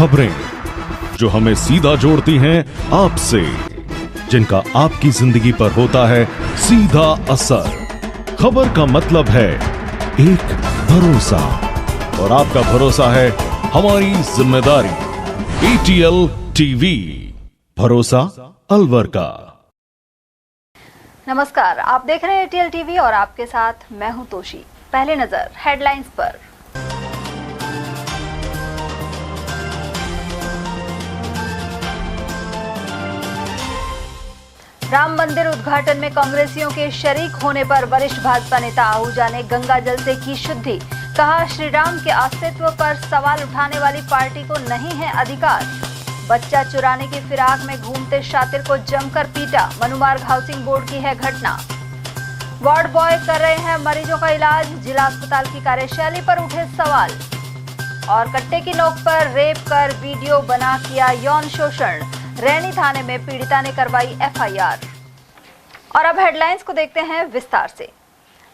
खबरें जो हमें सीधा जोड़ती हैं आपसे, जिनका आपकी जिंदगी पर होता है सीधा असर। खबर का मतलब है एक भरोसा, और आपका भरोसा है हमारी जिम्मेदारी। ATL टीवी, भरोसा अलवर का। नमस्कार, आप देख रहे हैं ATL टीवी और आपके साथ मैं हूं तोशी। पहले नजर हेडलाइंस पर। राम मंदिर उद्घाटन में कांग्रेसियों के शरीक होने पर वरिष्ठ भाजपा नेता आहूजा ने गंगा जल से की शुद्धि। कहा, श्री राम के अस्तित्व पर सवाल उठाने वाली पार्टी को नहीं है अधिकार। बच्चा चुराने की फिराक में घूमते शातिर को जमकर पीटा। मनुमार्ग हाउसिंग बोर्ड की है घटना। वार्ड बॉय कर रहे हैं मरीजों का इलाज। जिला अस्पताल की कार्यशैली पर उठे सवाल। और कट्टे की नोक पर रेप कर वीडियो बना किया यौन शोषण। रैनी थाने में पीड़िता ने करवाई FIR। और अब हेडलाइंस को देखते हैं विस्तार से।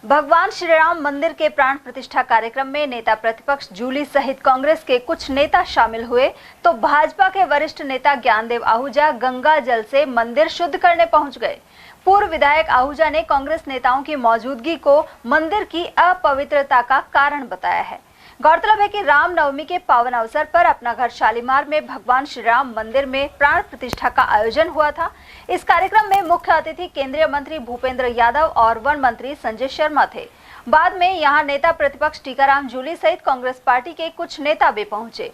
भगवान श्री राम मंदिर के प्राण प्रतिष्ठा कार्यक्रम में नेता प्रतिपक्ष जूली सहित कांग्रेस के कुछ नेता शामिल हुए, तो भाजपा के वरिष्ठ नेता ज्ञानदेव आहूजा गंगा जल से मंदिर शुद्ध करने पहुंच गए। पूर्व विधायक आहूजा ने कांग्रेस नेताओं की मौजूदगी को मंदिर की अपवित्रता का कारण बताया है। गौरतलब है कि रामनवमी के पावन अवसर पर अपना घर शालीमार में भगवान श्री राम मंदिर में प्राण प्रतिष्ठा का आयोजन हुआ था। इस कार्यक्रम में मुख्य अतिथि केंद्रीय मंत्री भूपेंद्र यादव और वन मंत्री संजय शर्मा थे। बाद में यहां नेता प्रतिपक्ष टीकाराम जूली सहित कांग्रेस पार्टी के कुछ नेता भी पहुंचे।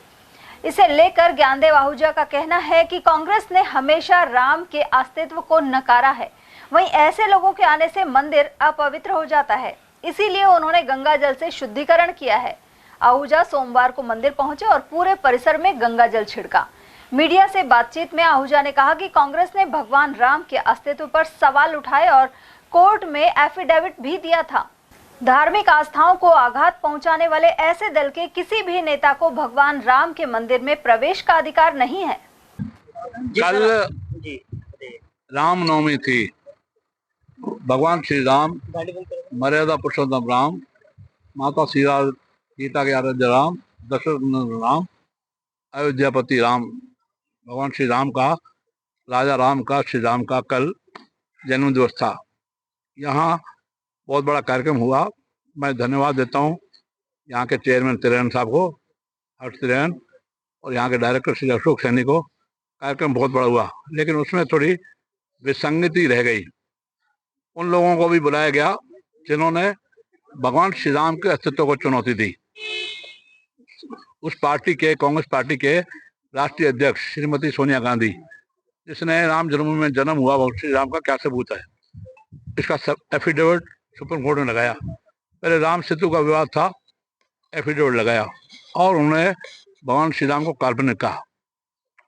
इसे लेकर ज्ञानदेव आहूजा का कहना है कि कांग्रेस ने हमेशा राम के अस्तित्व को नकारा है, वहीं ऐसे लोगों के आने से मंदिर अपवित्र हो जाता है, इसीलिए उन्होंने गंगा जल से शुद्धिकरण किया है। आहूजा सोमवार को मंदिर पहुंचे और पूरे परिसर में गंगा जल छिड़का। मीडिया से बातचीत में आहूजा ने कहा कि कांग्रेस ने भगवान राम के अस्तित्व पर सवाल उठाए और कोर्ट में एफिडेविट भी दिया था। धार्मिक आस्थाओं को आघात पहुंचाने वाले ऐसे दल के किसी भी नेता को भगवान राम के मंदिर में प्रवेश का अधिकार नहीं है। कल रामनवमी थी। भगवान श्री राम, मर्यादा पुरुषोत्तम राम, माता सीता के आराध्य राम, दशरथ राम, अयोध्यापति राम, भगवान श्री राम का, राजा राम का, श्री राम का कल जन्म दिवस था। यहाँ बहुत बड़ा कार्यक्रम हुआ। मैं धन्यवाद देता हूँ यहाँ के चेयरमैन तिरेन साहब को, हर्ष तिरेन, और यहाँ के डायरेक्टर श्री अशोक सैनी को। कार्यक्रम बहुत बड़ा हुआ, लेकिन उसमें थोड़ी विसंगति रह गई। उन लोगों को भी बुलाया गया जिन्होंने भगवान श्री राम के अस्तित्व को चुनौती दी। उस पार्टी के, कांग्रेस पार्टी के राष्ट्रीय अध्यक्ष श्रीमती सोनिया गांधी, जिसने राम जन्मभूमि में जन्म हुआ वो श्री राम का क्या सबूत है, इसका एफिडेविट सुप्रीम कोर्ट ने लगाया। पहले राम सेतु का विवाद था, एफिडेविट लगाया, और उन्होंने भगवान श्री राम को काल्पनिक कहा।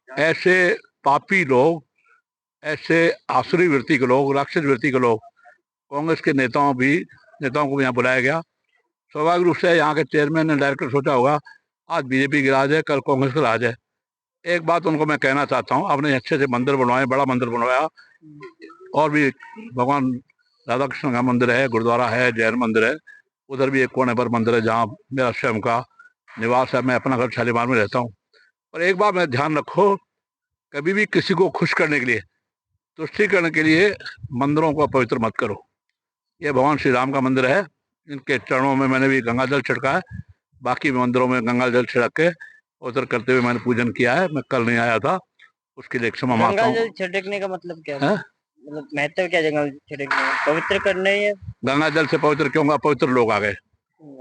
ऐसे पापी लोग, ऐसे आसुरी वृत्ति के लोग, राक्षस वृत्ति के लोग, कांग्रेस के नेताओं को यहाँ बुलाया गया। स्वाभाविक रूप से यहाँ के चेयरमैन ने, डायरेक्टर सोचा होगा आज बीजेपी की राज है, कल कांग्रेस का राज है। एक बात उनको मैं कहना चाहता हूँ, आपने अच्छे से मंदिर बनवाए, बड़ा मंदिर बनवाया, और भी भगवान राधा कृष्ण का मंदिर है, गुरुद्वारा है, जैन मंदिर है, उधर भी एक कोने पर मंदिर है जहाँ मेरा स्वयं का निवास है। मैं अपना घर शालीमार में रहता हूँ। और एक बात मैं ध्यान रखो, कभी भी किसी को खुश करने के लिए, तुष्टिकरण के लिए मंदिरों को अपवित्र मत करो। ये भगवान श्री राम का मंदिर है, इनके चरणों में मैंने भी गंगा जल छिड़का है। बाकी मंदिरों में गंगा जल छिड़क के उधर करते हुए मैंने पूजन किया है। मैं कल नहीं आया था, उसके लिए क्षमा मांगता हूँ। गंगा जल छिड़कने का मतलब क्या है? मतलब महत्व क्या? गंगा जल छिड़कने का पवित्र करना ही है। गंगा जल से पवित्र क्यों? अपवित्र लोग आ गए,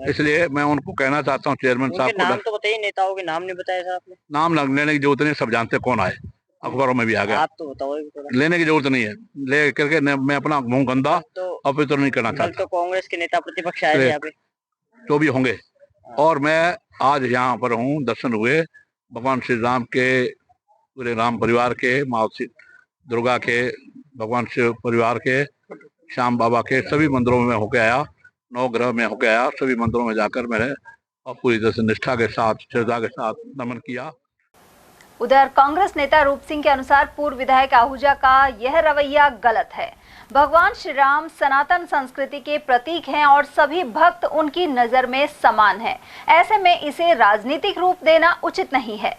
इसलिए मैं उनको कहना चाहता हूँ चेयरमैन साहब को। नाम तो बताइए, नेताओं के नाम नहीं बताया था आपने। नाम लेने की जरूरत नहीं, सब जानते कौन आए, अखबारों में भी आ गया। आप तो बताओ, लेने की जरूरत नहीं है, ले करके मैं अपना मुंह गंदा अपवित्र नहीं करना चाहता। तो कांग्रेस के नेता प्रतिपक्ष आए यहाँ पे, जो भी होंगे। और मैं आज यहाँ पर हूँ, दर्शन हुए भगवान श्री राम के, पूरे राम परिवार के, माँ दुर्गा के, भगवान शिव परिवार के, श्याम बाबा के, सभी मंदिरों में होके आया, नवग्रह में होके आया। सभी मंदिरों में जाकर मैंने और पूरी तरह से निष्ठा के साथ, श्रद्धा के साथ नमन किया। उधर कांग्रेस नेता रूप सिंह के अनुसार पूर्व विधायक आहूजा का यह रवैया गलत है। भगवान श्री राम सनातन संस्कृति के प्रतीक हैं और सभी भक्त उनकी नजर में समान हैं। ऐसे में इसे राजनीतिक रूप देना उचित नहीं है।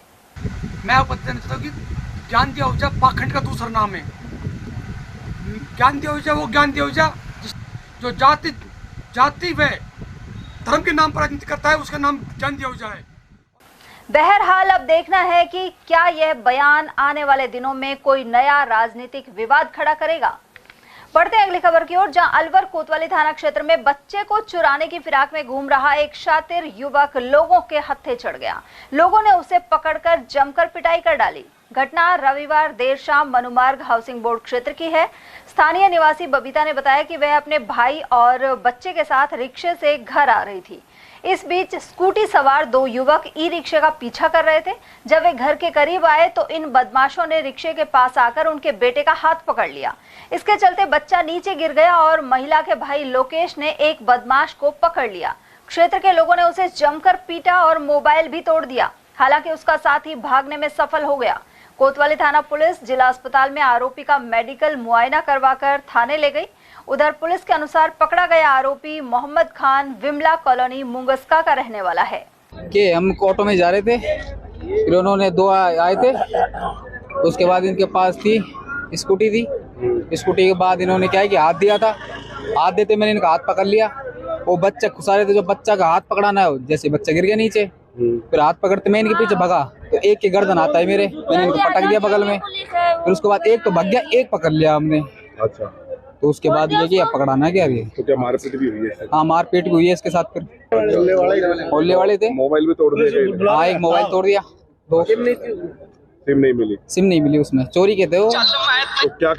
मैं आपको बताना चाहता हूँ कि ज्ञानदी आहूजा पाखंड का दूसरा नाम है। ज्ञानदी आहूजा वो ज्ञानदी आहूजा जो जाति व धर्म के नाम पर राजनीति करता है, उसका नाम ज्ञानदी आहूजा है। बहरहाल अब देखना है कि क्या यह बयान आने वाले दिनों में कोई नया राजनीतिक विवाद खड़ा करेगा। बढ़ते हैं अगली खबर की ओर, जहां अलवर कोतवाली थाना क्षेत्र में बच्चे को चुराने की फिराक में घूम रहा एक शातिर युवक लोगों के हत्थे चढ़ गया। लोगों ने उसे पकड़कर जमकर पिटाई कर डाली। घटना रविवार देर शाम मनुमार्ग हाउसिंग बोर्ड क्षेत्र की है। स्थानीय निवासी बबीता ने बताया कि वह अपने भाई और बच्चे के साथ रिक्शे से घर आ रही थी। इस बीच स्कूटी सवार दो युवक ई रिक्शे का पीछा कर रहे थे। जब वे घर के करीब आए तो इन बदमाशों ने रिक्शे के पास आकर उनके बेटे का हाथ पकड़ लिया। इसके चलते बच्चा नीचे गिर गया और महिला के भाई लोकेश ने एक बदमाश को पकड़ लिया। क्षेत्र के लोगों ने उसे जमकर पीटा और मोबाइल भी तोड़ दिया। हालांकि उसका साथी भागने में सफल हो गया। कोतवाली थाना पुलिस जिला अस्पताल में आरोपी का मेडिकल मुआयना करवाकर थाने ले गई। उधर पुलिस के अनुसार पकड़ा गया आरोपी मोहम्मद खान विमला कॉलोनी मुंगस्का का रहने वाला है। कि हम ऑटो में जा रहे थे, फिर उन्होंने दो आए थे। उसके बाद इनके पास थी स्कूटी के बाद इन्होंने क्या है कि हाथ दिया था। हाथ देते मैंने इनका हाथ पकड़ लिया। वो बच्चा खुसा रहे थे, जो बच्चा का हाथ पकड़ाना है, जैसे बच्चा गिर गया नीचे। फिर हाथ पकड़ते मैं इनके पीछे भगा तो एक की गर्दन आता है मेरे, मैंने इनको पटक दिया बगल में। फिर उसके बाद एक तो भाग गया, एक पकड़ लिया हमने। अच्छा, तो उसके बाद ये कि अब पकड़ाना क्या है। तो क्या मारपीट भी हुई है? हाँ, मारपीट भी हुई है इसके साथ। फिर मोहल्ले वाले थे, मोबाइल भी तोड़ दिया। हाँ, एक मोबाइल तोड़ दिया। दो सिम नहीं मिली उसमें, चोरी के थे वो। तो क्या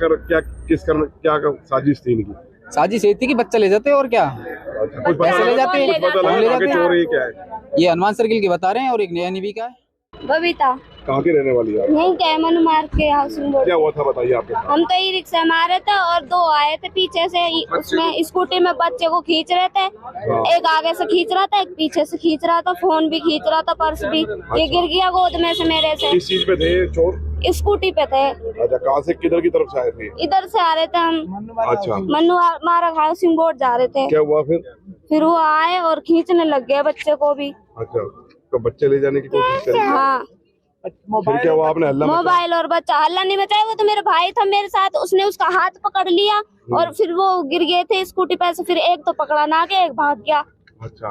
साजिश थी इनकी? साजिश ये थी कि बच्चा ले जाते और क्या, कुछ पैसे ले जाते हैं, पता लगा कि चोरी क्या है? ये हनुमान सर्किल की बता रहे हैं और एक नया निवी का है। बबीता कहाँ की रहने वाली है? यहीं के मनुमार्ग के हाउसिंग बोर्ड। क्या हुआ था बताइए आपके? हम तो ई रिक्शा में आ रहे थे और दो आए थे पीछे से, उसमें स्कूटी में बच्चे को खींच रहे थे। एक आगे से खींच रहा था, एक पीछे से खींच रहा था, फोन भी खींच रहा था, पर्स भी। ये गिर गया गोद में से मेरे से। किस चीज पे थे चोर? स्कूटी पे थे। अच्छा, कहाँ से किधर की तरफ से आए थे? इधर से आ रहे थे हम। अच्छा, मनुमार्ग हाउसिंग बोर्ड जा रहे थे। क्या हुआ फिर वो आए और खींचने लग गए बच्चे को भी। अच्छा, तो बच्चे ले जाने की कोशिश करी? हाँ। फिर क्या हुआ? आपने हल्ला मोबाइल और बच्चा, हल्ला नहीं मचाया। वो तो मेरा भाई था मेरे साथ, उसने उसका हाथ पकड़ लिया और फिर वो गिर गए थे स्कूटी पे से। फिर एक तो पकड़ा ना के, एक भाग गया। अच्छा,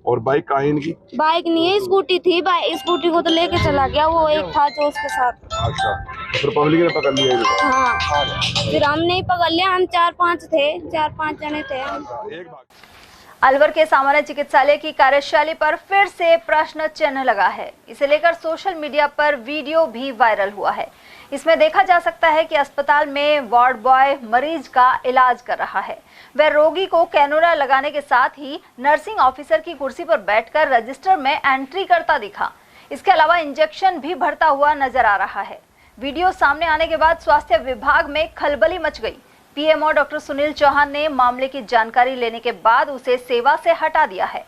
और बाइक कहाँ है इनकी? बाइक नहीं है, स्कूटी थी। स्कूटी को तो लेके चला गया, वो एक था जो उसके साथ। अच्छा, तो फिर पब्लिक ने पकड़ लिया इनको? हाँ, फिर हमने ही पकड़ लिया। हम 4-5 जने थे हम। एक भाग। अलवर के सामान्य चिकित्सालय की कार्यशैली पर फिर से प्रश्न चिन्ह लगा है। इसे लेकर सोशल मीडिया पर वीडियो भी वायरल हुआ है। इसमें देखा जा सकता है कि अस्पताल में वार्ड बॉय मरीज का इलाज कर रहा है। वह रोगी को कैनोला लगाने के साथ ही नर्सिंग ऑफिसर की कुर्सी पर बैठकर रजिस्टर में एंट्री करता दिखा। इसके अलावा इंजेक्शन भी भरता हुआ नजर आ रहा है। वीडियो सामने आने के बाद स्वास्थ्य विभाग में खलबली मच गई। पीएमओ डॉक्टर सुनील चौहान ने मामले की जानकारी लेने के बाद उसे सेवा से हटा दिया है।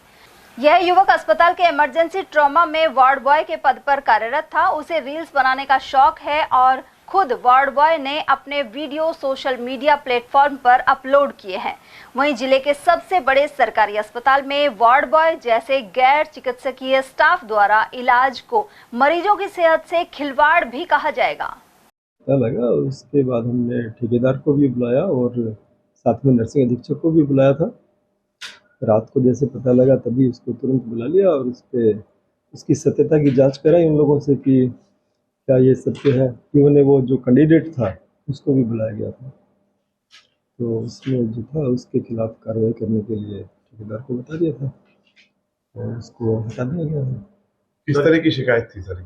यह युवक अस्पताल के इमरजेंसी ट्रॉमा में वार्ड बॉय के पद पर कार्यरत था। उसे रील्स बनाने का शौक है और खुद वार्ड बॉय ने अपने वीडियो सोशल मीडिया प्लेटफॉर्म पर अपलोड किए हैं। वहीं जिले के सबसे बड़े सरकारी अस्पताल में वार्ड बॉय जैसे गैर चिकित्सकीय स्टाफ द्वारा इलाज को मरीजों की सेहत से खिलवाड़ भी कहा जाएगा। पता लगा, उसके बाद हमने ठेकेदार को भी बुलाया और साथ में नर्सिंग अधीक्षक को भी बुलाया था। रात को जैसे पता लगा तभी उसको तुरंत बुला लिया और उस पर उसकी सत्यता की जांच कराई उन लोगों से कि क्या ये सत्य है। इवन वो जो कैंडिडेट था उसको भी बुलाया गया था, तो उसमें जो था उसके खिलाफ कार्रवाई करने के लिए ठेकेदार को बता दिया था और उसको हटा दिया गया है। किस तरह की शिकायत थी सर?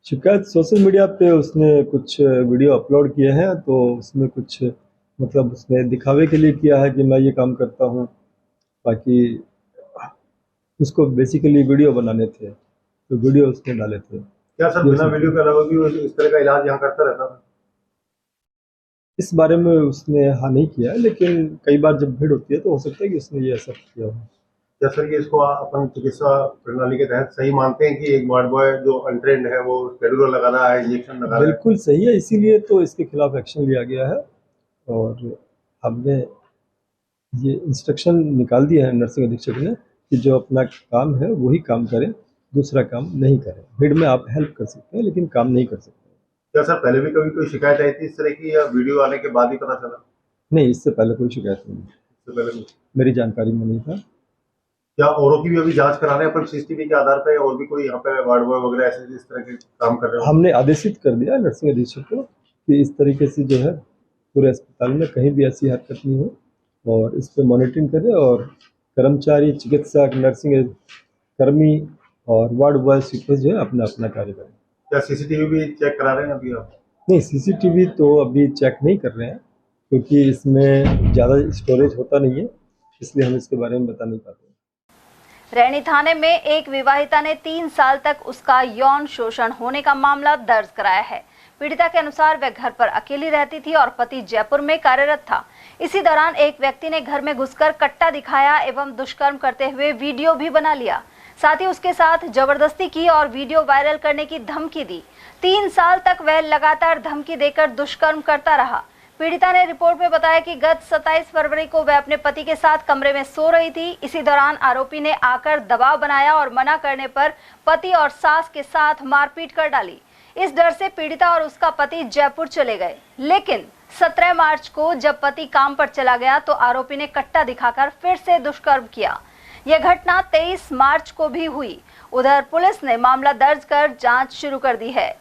शिकायत सोशल मीडिया पे उसने कुछ वीडियो अपलोड किए हैं, तो उसमें कुछ मतलब उसने दिखावे के लिए किया है कि मैं ये काम करता हूँ। बाकी उसको बेसिकली वीडियो बनाने थे, तो वीडियो उसने डाले थे। क्या सर बिना वीडियो के अलावा भी इस तरह का इलाज यहाँ करता रहता था? इस बारे में उसने हाँ नहीं किया, लेकिन कई बार जब भीड़ होती है तो हो सकता है कि उसने ये ऐसा किया हो। क्या सर ये इसको अपन चिकित्सा प्रणाली के तहत सही मानते हैं कि एक वार्ड बॉय जो अनट्रेंड है वो कैडुला लगाना है, इंजेक्शन लगाना है? बिल्कुल सही है, इसीलिए तो इसके खिलाफ एक्शन लिया गया है और हमने ये इंस्ट्रक्शन निकाल दिया है नर्सिंग अधीक्षक ने कि जो अपना काम है वही काम करें, दूसरा काम नहीं करें। भीड़ में आप हेल्प कर सकते हैं लेकिन काम नहीं कर सकते। क्या सर पहले भी कभी कोई शिकायत आई थी इस तरह की, या वीडियो आने के बाद ही पता चला? नहीं, इससे पहले कोई शिकायत नहीं, इससे पहले नहीं। मेरी जानकारी में नहीं था। क्या औरों की भी अभी जांच करा रहे हैं अपन सीसीटीवी के आधार पे, और भी कोई यहाँ पे वार्ड बॉय वगैरह ऐसे इस तरह के काम कर रहे हो? हमने आदेशित कर दिया नर्सिंग अधीक्षक को कि इस तरीके से जो है पूरे अस्पताल में कहीं भी ऐसी हरकत नहीं हो और इस पर मॉनिटरिंग करें, और कर्मचारी, चिकित्सक, नर्सिंग कर्मी और वार्ड बॉय स्वीपर जो है अपना अपना कार्य करें। क्या सीसीटीवी भी चेक करा रहे हैं अभी आप? नहीं, सीसीटीवी तो अभी चेक नहीं कर रहे हैं क्योंकि इसमें ज़्यादा स्टोरेज होता नहीं है, इसलिए हम इसके बारे में बता नहीं पाते। रैनी थाने में एक विवाहिता ने 3 साल तक उसका यौन शोषण होने का मामला दर्ज कराया है। पीड़िता के अनुसार वह घर पर अकेली रहती थी और पति जयपुर में कार्यरत था। इसी दौरान एक व्यक्ति ने घर में घुसकर कट्टा दिखाया एवं दुष्कर्म करते हुए वीडियो भी बना लिया। साथ ही उसके साथ जबरदस्ती की और वीडियो वायरल करने की धमकी दी। 3 साल तक वह लगातार धमकी देकर दुष्कर्म करता रहा। पीड़िता ने रिपोर्ट में बताया कि गत 27 फरवरी को वह अपने पति के साथ कमरे में सो रही थी। इसी दौरान आरोपी ने आकर दबाव बनाया और मना करने पर पति और सास के साथ मारपीट कर डाली। इस डर से पीड़िता और उसका पति जयपुर चले गए, लेकिन 17 मार्च को जब पति काम पर चला गया तो आरोपी ने कट्टा दिखाकर फिर से दुष्कर्म किया। यह घटना 23 मार्च को भी हुई। उधर पुलिस ने मामला दर्ज कर जांच शुरू कर दी है।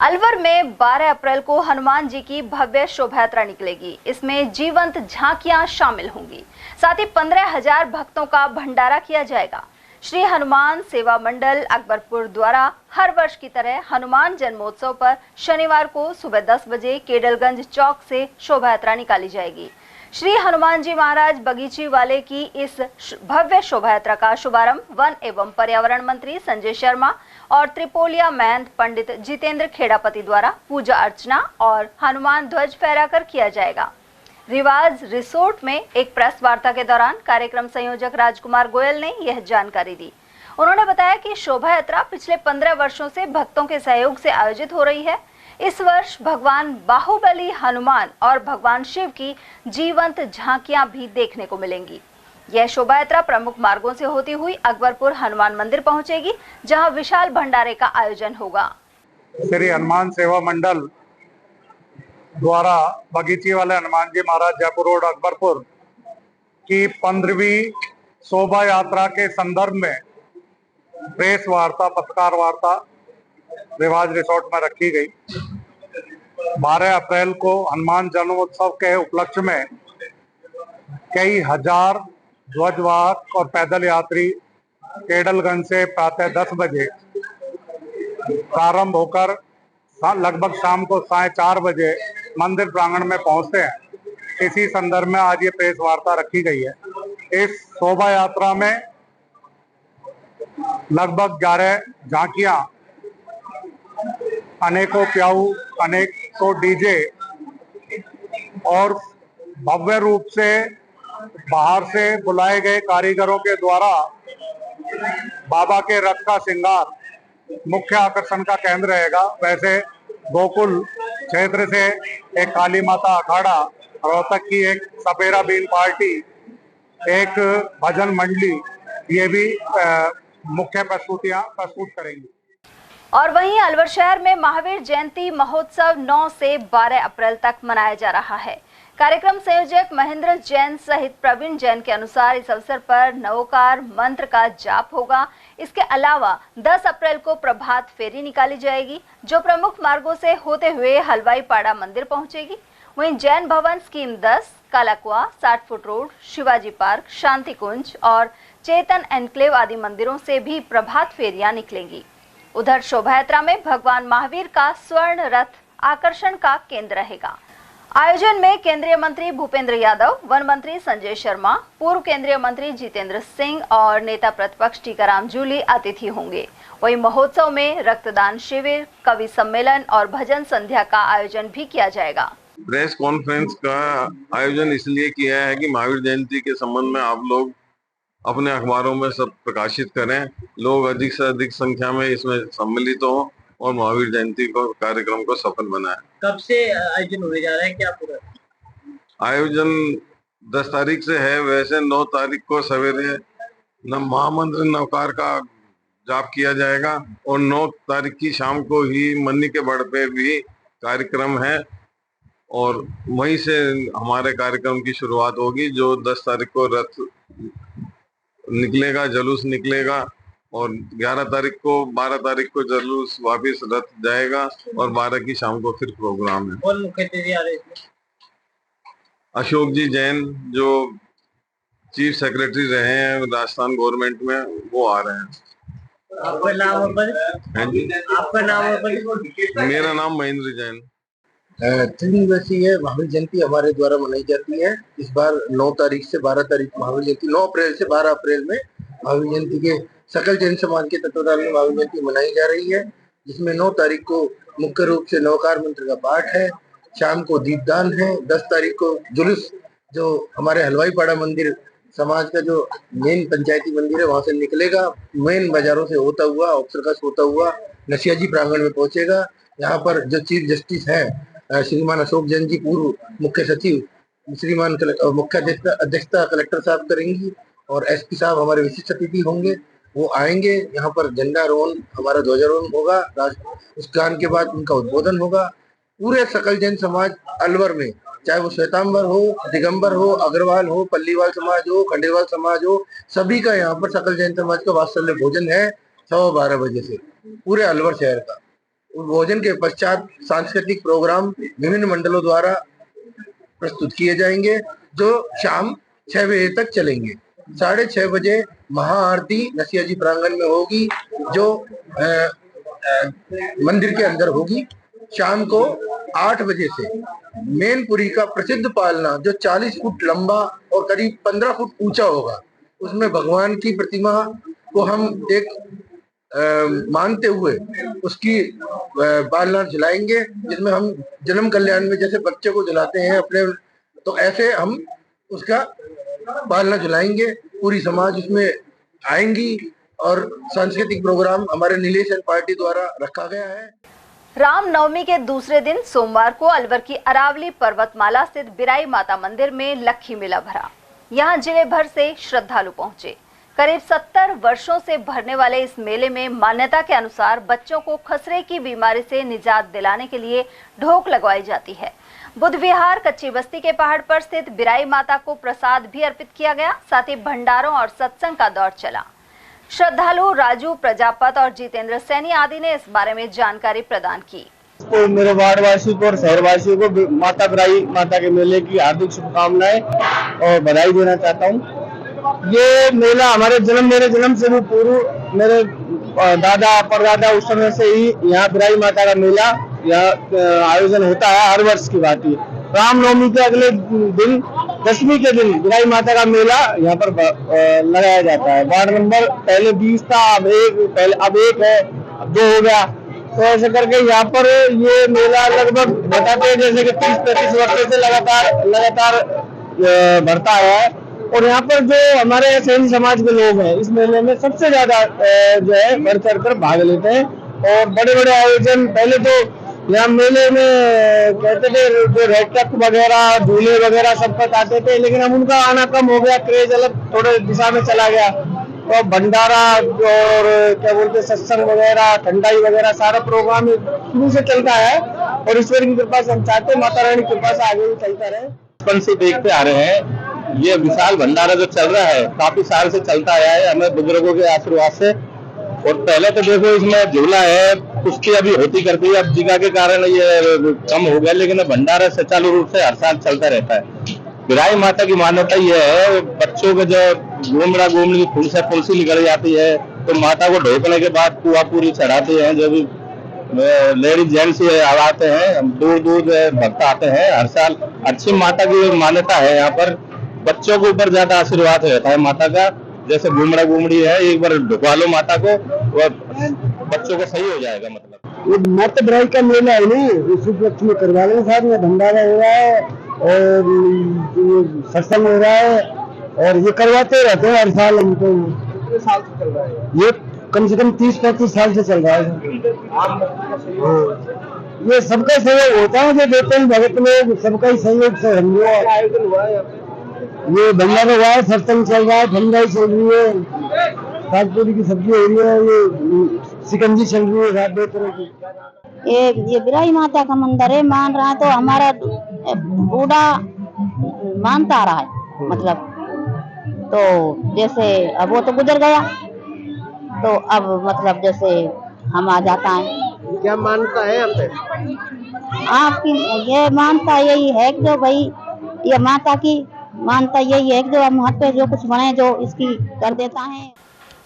अलवर में 12 अप्रैल को हनुमान जी की भव्य शोभा यात्रा निकलेगी। इसमें जीवंत झांकियां शामिल होंगी। साथ ही 15,000 भक्तों का भंडारा किया जाएगा। श्री हनुमान सेवा मंडल अकबरपुर द्वारा हर वर्ष की तरह हनुमान जन्मोत्सव पर शनिवार को सुबह 10 बजे केडलगंज चौक से शोभा यात्रा निकाली जाएगी। श्री हनुमान जी महाराज बगीची वाले की इस भव्य शोभा यात्रा का शुभारंभ वन एवं पर्यावरण मंत्री संजय शर्मा और त्रिपोलिया महंत पंडित जितेंद्र खेड़ापति द्वारा पूजा अर्चना और हनुमान ध्वज फहराकर किया जाएगा। रिवाज रिसोर्ट में एक प्रेस वार्ता के दौरान कार्यक्रम संयोजक राजकुमार गोयल ने यह जानकारी दी। उन्होंने बताया कि शोभा यात्रा पिछले 15 वर्षों से भक्तों के सहयोग से आयोजित हो रही है। इस वर्ष भगवान बाहुबली हनुमान और भगवान शिव की जीवंत झांकियां भी देखने को मिलेंगी। यह शोभा यात्रा प्रमुख मार्गों से होती हुई अकबरपुर हनुमान मंदिर पहुंचेगी, जहां विशाल भंडारे का आयोजन होगा। श्री हनुमान सेवा मंडल द्वारा बगीची वाले हनुमान जी महाराज जयपुर रोड अकबरपुर की 15वीं शोभा यात्रा के संदर्भ में प्रेस वार्ता, पत्रकार वार्ता रिवाज रिसोर्ट में रखी गई। 12 अप्रैल को हनुमान जन्मोत्सव के उपलक्ष्य में कई हजार ध्वजवाहक और पैदल यात्री केडलगंज से प्रातः 10 बजे प्रारंभ होकर लगभग शाम को 4:30 बजे मंदिर प्रांगण में पहुंचते हैं। इसी संदर्भ में आज ये प्रेस वार्ता रखी गई है। इस शोभा यात्रा में लगभग 11 झांकियां, अनेकों प्याऊ, अनेकों डीजे और भव्य रूप से बाहर से बुलाए गए कारीगरों के द्वारा बाबा के रथ का श्रृंगार मुख्य आकर्षण का केंद्र रहेगा। वैसे गोकुल क्षेत्र से एक काली माता अखाड़ा, रोहतक की एक सपेरा बीन पार्टी, एक भजन मंडली, ये भी मुख्य प्रस्तुत करेंगी। और वहीं अलवर शहर में महावीर जयंती महोत्सव 9 से 12 अप्रैल तक मनाया जा रहा है। कार्यक्रम संयोजक महेंद्र जैन सहित प्रवीण जैन के अनुसार इस अवसर पर नवोकार मंत्र का जाप होगा। इसके अलावा 10 अप्रैल को प्रभात फेरी निकाली जाएगी, जो प्रमुख मार्गों से होते हुए हलवाई पाड़ा मंदिर पहुंचेगी। वहीं Jain Bhawan, scheme 10, Kalakua, 60 foot road, Shivaji park, Shanti Kunj और चेतन एनक्लेव आदि मंदिरों से भी प्रभात फेरियां निकलेंगी। उधर शोभा यात्रा में भगवान महावीर का स्वर्ण रथ आकर्षण का केंद्र रहेगा। आयोजन में केंद्रीय मंत्री भूपेंद्र यादव, वन मंत्री संजय शर्मा, पूर्व केंद्रीय मंत्री जितेंद्र सिंह और नेता प्रतिपक्ष टीकाराम जूली अतिथि होंगे। वहीं महोत्सव में रक्तदान शिविर, कवि सम्मेलन और भजन संध्या का आयोजन भी किया जाएगा। प्रेस कॉन्फ्रेंस का आयोजन इसलिए किया है कि महावीर जयंती के संबंध में आप लोग अपने अखबारों में सब प्रकाशित करें, लोग अधिक से अधिक संख्या में इसमें सम्मिलित हों और महावीर जयंती को कार्यक्रम को सफल बनाएं। कब से आयोजन होने जा रहा है, क्या पूरा आयोजन 10 तारीख से है। वैसे 9 तारीख को सवेरे महामंत्र नवकार का जाप किया जाएगा और 9 तारीख की शाम को ही मन्नी के बड़ पे भी कार्यक्रम है और वहीं से हमारे कार्यक्रम की शुरुआत होगी। जो 10 तारीख को रथ निकलेगा, जुलूस निकलेगा और 11 तारीख को 12 तारीख को जुलूस वापस रथ जाएगा और 12 की शाम को फिर प्रोग्राम है। कौन मुख्य अतिथि आ रहे हैं? अशोक जी जैन जो चीफ सेक्रेटरी रहे हैं राजस्थान गवर्नमेंट में, वो आ रहे हैं। आपका नाम और हैं जी? आपका नाम और मेरा नाम महेंद्र जैन। 3 दिवसीय महावीर जयंती हमारे द्वारा मनाई जाती है। इस बार 9 तारीख से 12 तारीख महावीर जयंती, 9 अप्रैल से 12 अप्रैल में महावीर जयंती के सकल जैन समाज के तत्वाधान में महावीर जयंती मनाई जा रही है, जिसमें 9 तारीख को मुख्य रूप से नवकार मंत्र का पाठ है, शाम को दीपदान है, 10 तारीख को जुलूस जो हमारे हलवाई पाड़ा मंदिर समाज का जो मेन पंचायती मंदिर है वहां से निकलेगा, मेन बाजारों से होता हुआ अवसरकस होता हुआ नसिया जी प्रांगण में पहुंचेगा। यहाँ पर जो चीफ जस्टिस है श्रीमान अशोक जैन जी, पूर्व मुख्य सचिव, श्रीमान मुख्य अध्यक्षता कलेक्टर साहब करेंगी और एसपी साहब हमारे विशिष्ट अतिथि होंगे। वो आएंगे, यहाँ पर झंडारोहण, हमारा ध्वजारोहण होगा, उस गान के बाद उनका उद्बोधन होगा। पूरे सकल जैन समाज अलवर में, चाहे वो श्वेतांबर हो, दिगंबर हो, अग्रवाल हो, पल्लीवाल समाज हो, खंडेवाल समाज हो, सभी का यहाँ पर सकल जैन समाज का वात्सल्य भोजन है 12:15 बजे से पूरे अलवर शहर का। भोजन के पश्चात सांस्कृतिक प्रोग्राम विभिन्न मंडलों द्वारा प्रस्तुत किए जाएंगे जो शाम 6 बजे तक चलेंगे। 6:30 बजे महाआरती नसिया जी प्रांगण में होगी जो मंदिर के अंदर होगी। शाम को 8 बजे से मेनपुरी का प्रसिद्ध पालना जो 40 फुट लंबा और करीब 15 फुट ऊंचा होगा, उसमें भगवान की प्रतिमा को हम एक मानते हुए उसकी पालना झुलाएंगे, जिसमें हम जन्म कल्याण में जैसे बच्चे को झुलाते हैं अपने, तो ऐसे हम उसका पालना झुलाएंगे। पूरी समाज उसमें आएंगी और सांस्कृतिक प्रोग्राम हमारे नीलेश एंड पार्टी द्वारा रखा गया है। रामनवमी के दूसरे दिन सोमवार को अलवर की अरावली पर्वतमाला स्थित बिराई माता मंदिर में लक्खी मेला भरा। यहां जिले भर से श्रद्धालु पहुंचे। करीब 70 वर्षों से भरने वाले इस मेले में मान्यता के अनुसार बच्चों को खसरे की बीमारी से निजात दिलाने के लिए ढोक लगवाई जाती है। बुध विहार कच्ची बस्ती के पहाड़ पर स्थित बिराई माता को प्रसाद भी अर्पित किया गया। साथ ही भंडारों और सत्संग का दौर चला। श्रद्धालु राजू प्रजापत और जितेंद्र सैनी आदि ने इस बारे में जानकारी प्रदान की। तो मेरे वार्डवासियों को और शहरवासियों को माता बिराई माता के मेले की हार्दिक शुभकामनाएं और बधाई देना चाहता हूं। ये मेला मेरे जन्म से भी पूर्व मेरे दादा परदादा उस समय से ही यहाँ बिराई माता का मेला यहाँ आयोजन होता है, हर वर्ष की बात है। रामनवमी के अगले दिन 10वीं के दिन बिराई माता का मेला यहाँ पर लगाया जाता है। वार्ड नंबर पहले 20 था, अब एक है, अब 2 हो गया। तो ऐसे करके यहाँ पर ये मेला लगभग बताते हैं जैसे कि 30-35 वर्षों से लगातार बढ़ता है। और यहाँ पर जो हमारे सैनी समाज के लोग हैं इस मेले में सबसे ज्यादा जो है बढ़ चढ़ कर भाग लेते हैं और बड़े बड़े आयोजन, पहले तो यहाँ मेले में कहते थे जो रेड ट्रक वगैरह झूले वगैरह सब कुछ आते थे, लेकिन अब उनका आना कम हो गया, क्रेज अलग थोड़े दिशा में चला गया। तो भंडारा और क्या बोलते सत्संग वगैरह, ठंडाई वगैरह सारा प्रोग्राम शुरू से चलता है और ईश्वर की कृपा से हम चाहते हैं माता रानी की कृपा से आगे भी चलता रहे। बचपन से देखते आ रहे हैं ये विशाल भंडारा जो चल रहा है काफी साल से चलता आया है हमें बुजुर्गों के आशीर्वाद से। और पहले तो देखो इसमें झूला है, कुश्ती अभी होती करती है, अब जगह के कारण ये कम हो गया, लेकिन भंडारा सुचारू रूप से हर साल चलता रहता है। बिराई माता की मान्यता ये है बच्चों के जो गोमड़ा गोमड़ी फूल से तुलसी निकल जाती है तो माता को ढोकने के बाद पुआ पूरी चढ़ाते हैं। जो भी लेडीज जेंट्स आते हैं, दूर दूर भक्त आते हैं हर साल। अच्छी माता की मान्यता है, यहाँ पर बच्चों के ऊपर ज्यादा आशीर्वाद रहता है माता का। जैसे घूमड़ा घूमड़ी है, एक बार ढुकवा लो माता को, वो बच्चों को सही हो जाएगा। मतलब ये माता बिराई का मेला है ना, इस उपलक्ष्य में करवा लें, साथ में भंडारा हो रहा है और सत्संग हो रहा है और ये करवाते रहते हैं हर साल। हमको कितने साल से चल रहा है? ये कम से कम 30-35 साल से चल रहा है। ये सबका सहयोग होता है, जो देते हैं भगत लोग, सबका ही सहयोग से हम लोग आयोजन हुआ है। ये भंडारा हुआ है, सत्संग चल रहा है, ठंडाई चल रही है। राजपूरी की सब्जी हो रही है, ये सिकंजी चल रही है, दो तरह की। ये बिराई माता का मंदिर है, मान रहा है तो हमारा बूढ़ा मानता आ रहा है, मतलब तो जैसे अब वो तो गुजर गया, तो अब मतलब जैसे हम आ जाता है। क्या मानता है यहाँ पे? आपकी ये मानता यही है कि जो भाई ये माता की मानता यही है कि जो हम वहाँ पे जो कुछ बने जो इसकी कर देता है।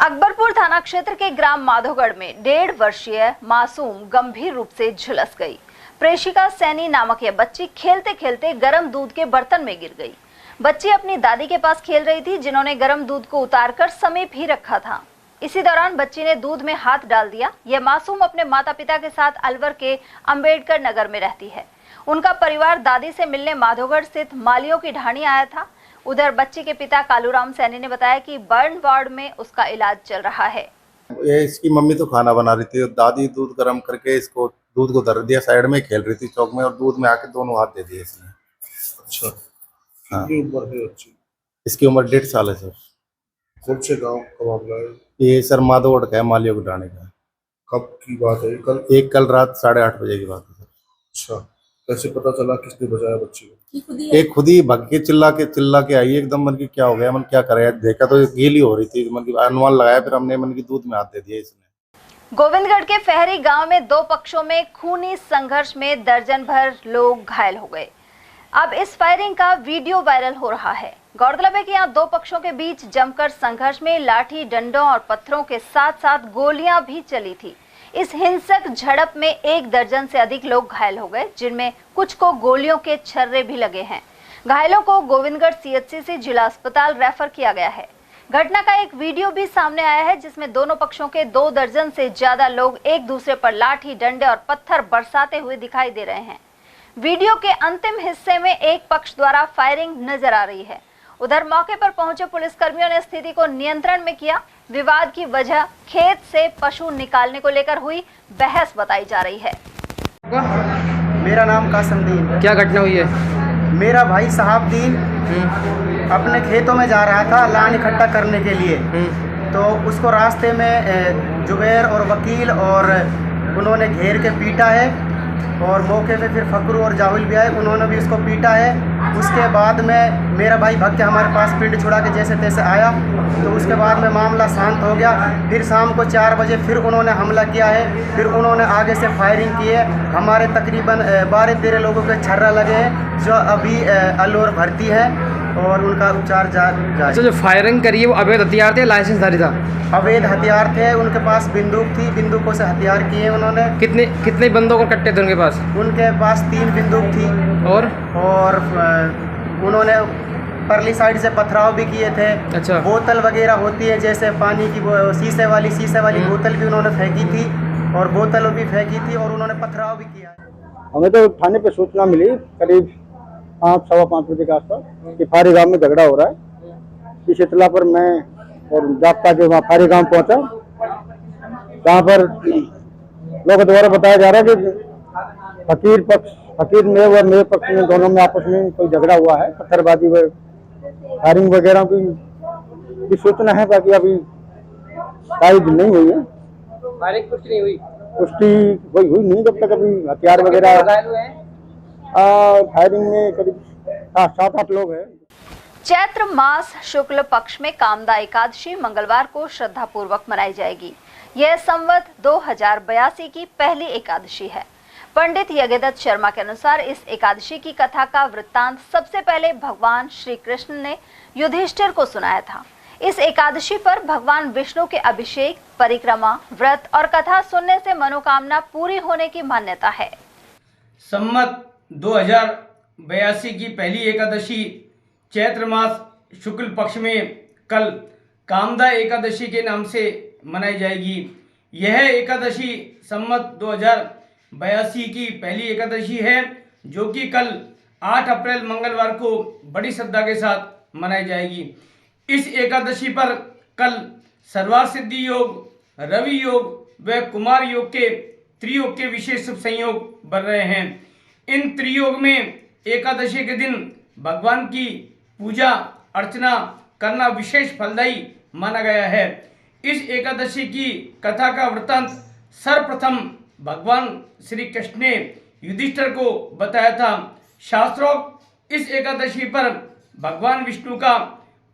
अकबरपुर थाना क्षेत्र के ग्राम माधोगढ़ में 1.5 वर्षीय मासूम गंभीर रूप से झुलस गई। प्रेषिका सैनी नामक यह बच्ची खेलते खेलते गर्म दूध के बर्तन में गिर गई। बच्ची अपनी दादी के पास खेल रही थी, जिन्होंने गर्म दूध को उतारकर समीप ही रखा था। इसी दौरान बच्ची ने दूध में हाथ डाल दिया। यह मासूम अपने माता पिता के साथ अलवर के अंबेडकर नगर में रहती है। उनका परिवार दादी से मिलने माधोगढ़ स्थित मालियों की ढाणी आया था। उधर बच्ची के पिता कालूराम सैनी ने बताया कि बर्न वार्ड में उसका इलाज चल रहा है। ये इसकी मम्मी तो खाना बना रही थी और दादी दूध गर्म करके इसको दूध को धर दिया, साइड में खेल रही थी चौक में, और दूध में आके दोनों हाथ दे दिए इसने। अच्छा, हाँ। कितनी उम्र है बच्ची? इसकी उम्र 1.5 साल है सर। कौन से गांव का मामला है? ये सर माधोगढ़ का है, मालियों की ढाणी का। कब की बात है? कल रात 8:30 बजे की बात है सर। अच्छा, कैसे पता चला, किसने बचाया बच्ची को? एक खुद ही भग के चिल्ला के आई एकदम। मन की क्या हो गया, मन क्या करे, देखा तो गीली हो रही थी, मन की अनुमान लगाया, फिर हमने मन की दूध में हाथ दे दिया इसने। गोविंदगढ़ के फहरी गांव में 2 पक्षों में खूनी संघर्ष में दर्जन भर लोग घायल हो गए। अब इस फायरिंग का वीडियो वायरल हो रहा है। गौरतलब है कि यहाँ 2 पक्षों के बीच जमकर संघर्ष में लाठी डंडों और पत्थरों के साथ साथ गोलियां भी चली थी। इस हिंसक झड़प में 1 दर्जन से अधिक लोग घायल हो गए, जिनमें कुछ को गोलियों के छर्रे भी लगे हैं। घायलों को गोविंदगढ़ सीएचसी से जिला अस्पताल रेफर किया गया है। घटना का एक वीडियो भी सामने आया है, जिसमें दोनों पक्षों के 2 दर्जन से ज्यादा लोग एक दूसरे पर लाठी डंडे और पत्थर बरसाते हुए दिखाई दे रहे हैं। वीडियो के अंतिम हिस्से में एक पक्ष द्वारा फायरिंग नजर आ रही है। उधर मौके पर पहुंचे पुलिसकर्मियों ने स्थिति को नियंत्रण में किया। विवाद की वजह खेत से पशु निकालने को लेकर हुई बहस बताई जा रही है। मेरा नाम कासमदीन है। क्या घटना हुई है? मेरा भाई साहबदीन अपने खेतों में जा रहा था लान इकट्ठा करने के लिए, तो उसको रास्ते में जुबैर और वकील और उन्होंने घेर के पीटा है, और मौके पे फिर फकरू और जाहुल भी आए, उन्होंने भी उसको पीटा है। उसके बाद में मेरा भाई भाग के हमारे पास पिंड छुड़ा के जैसे तैसे आया, तो उसके बाद में मामला शांत हो गया। फिर शाम को 4 बजे फिर उन्होंने हमला किया है। फिर उन्होंने आगे से फायरिंग की है। हमारे तकरीबन 12-13 लोगों के छर्रा लगे हैं, जो अभी अलवर भर्ती है और उनका उपचार जारी। अच्छा, जो फायरिंग करी है वो अवैध हथियार थे, लाइसेंसधारी था? अवैध हथियार थे, उनके पास बंदूक थी, बंदूकों से हथियार किए उन्होंने। कितने बंदूक और कट्टे थे उनके पास? उनके पास 3 बंदूक थी, और उन्होंने परली साइड से पथराव भी किए थे। अच्छा। बोतल वगैरह होती है जैसे पानी की, शीशे वाली बोतल भी उन्होंने फेंकी थी, और बोतल भी फेंकी थी, और उन्होंने पथराव भी किया। हमें तो थाने पे सूचना मिली करीब 5-5:15 बजे के आसपास कि फारी गांव में झगड़ा हो रहा है। इस इतला पर मैं और जाप्ता जो वहाँ फारी गांव पहुंचा, जहाँ पर लोगों द्वारा बताया जा रहा है कि फकीर में और मेरे पक्ष में दोनों में आपस में कोई झगड़ा हुआ है, पत्थरबाजी व फायरिंग वगैरह की सूचना है। बाकी अभी तारीख नहीं हुई है, फायरिंग पुष्टि नहीं हुई, कोई हुई नहीं जब तक अभी हथियार वगैरह। फायरिंग में करीब 7-8 लोग हैं। चैत्र मास शुक्ल पक्ष में कामदा एकादशी मंगलवार को श्रद्धा पूर्वक मनाई जाएगी। यह संवत 2082 की पहली एकादशी है। पंडित यज्ञदत्त शर्मा के अनुसार इस एकादशी की कथा का वृत्तांत सबसे पहले भगवान श्री कृष्ण ने युधिष्ठिर को सुनाया था। इस एकादशी पर भगवान विष्णु के अभिषेक, परिक्रमा, व्रत और कथा सुनने से मनोकामना पूरी होने की मान्यता है। संवत 2082 की पहली एकादशी चैत्र मास शुक्ल पक्ष में कल कामदा एकादशी के नाम से मनाई जाएगी। यह एकादशी संवत 2082 की पहली एकादशी है, जो कि कल 8 अप्रैल मंगलवार को बड़ी श्रद्धा के साथ मनाई जाएगी। इस एकादशी पर कल सर्वार्थ सिद्धि योग, रवि योग व कुमार योग के त्रियोग के विशेष शुभ संयोग बन रहे हैं। इन त्रियोग में एकादशी के दिन भगवान की पूजा अर्चना करना विशेष फलदायी माना गया है। इस एकादशी की कथा का वृत्तांत सर्वप्रथम भगवान श्री कृष्ण ने युधिष्ठिर को बताया था। शास्त्रोक्त इस एकादशी पर भगवान विष्णु का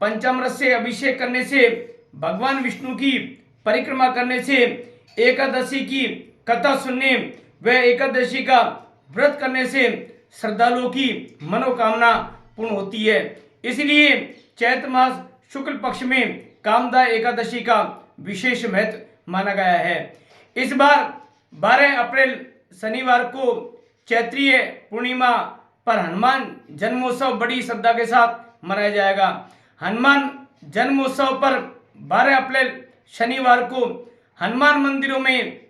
पंचामृत से अभिषेक करने से, भगवान विष्णु की परिक्रमा करने से, एकादशी की कथा सुनने व एकादशी का व्रत करने से श्रद्धालुओं की मनोकामना पूर्ण होती है। इसलिए चैत्र मास शुक्ल पक्ष में कामदा एकादशी का विशेष महत्व माना गया है। इस बार 12 अप्रैल शनिवार को चैत्रीय पूर्णिमा पर हनुमान जन्मोत्सव बड़ी श्रद्धा के साथ मनाया जाएगा। हनुमान जन्मोत्सव पर 12 अप्रैल शनिवार को हनुमान मंदिरों में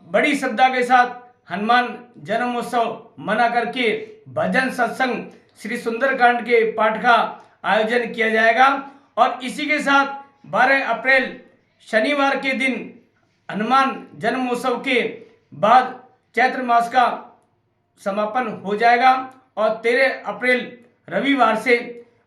बड़ी श्रद्धा के साथ हनुमान जन्मोत्सव मना करके भजन सत्संग श्री सुंदरकांड के पाठ का आयोजन किया जाएगा। और इसी के साथ 12 अप्रैल शनिवार के दिन हनुमान जन्मोत्सव के बाद चैत्र मास का समापन हो जाएगा और 13 अप्रैल रविवार से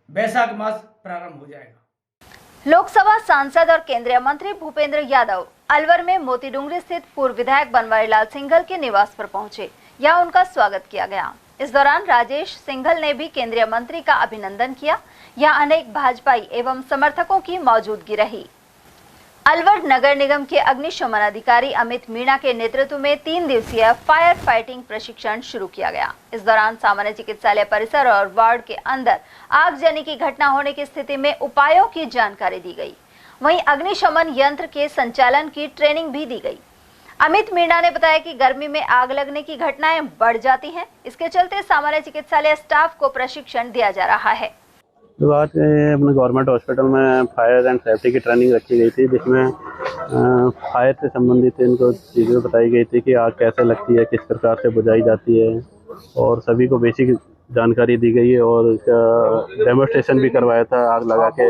वैशाख मास प्रारंभ हो जाएगा। लोकसभा सांसद और केंद्रीय मंत्री भूपेंद्र यादव अलवर में मोतीडूंगरी स्थित पूर्व विधायक बनवारीलाल सिंघल के निवास पर पहुंचे। यहां उनका स्वागत किया गया। इस दौरान राजेश सिंघल ने भी केंद्रीय मंत्री का अभिनंदन किया। यहां अनेक भाजपाई एवं समर्थकों की मौजूदगी रही। अलवर नगर निगम के अग्निशमन अधिकारी अमित मीणा के नेतृत्व में 3 दिवसीय फायर फाइटिंग प्रशिक्षण शुरू किया गया। इस दौरान सामान्य चिकित्सालय परिसर और वार्ड के अंदर आगजनी की घटना होने की स्थिति में उपायों की जानकारी दी गई। वहीं अग्निशमन यंत्र के संचालन की ट्रेनिंग भी दी गई। अमित मीणा ने बताया कि गर्मी में आग लगने की घटनाएं बढ़ जाती हैं। इसके चलते सामान्य चिकित्सालय स्टाफ को प्रशिक्षण दिया जा रहा है। आज अपने गवर्नमेंट हॉस्पिटल में फायर एंड सेफ्टी की ट्रेनिंग रखी गई थी, जिसमें फायर से संबंधित इनको चीज़ें बताई गई थी कि आग कैसे लगती है, किस प्रकार से बुझाई जाती है और सभी को बेसिक जानकारी दी गई है। और इसका डेमोस्ट्रेशन भी करवाया था आग लगा के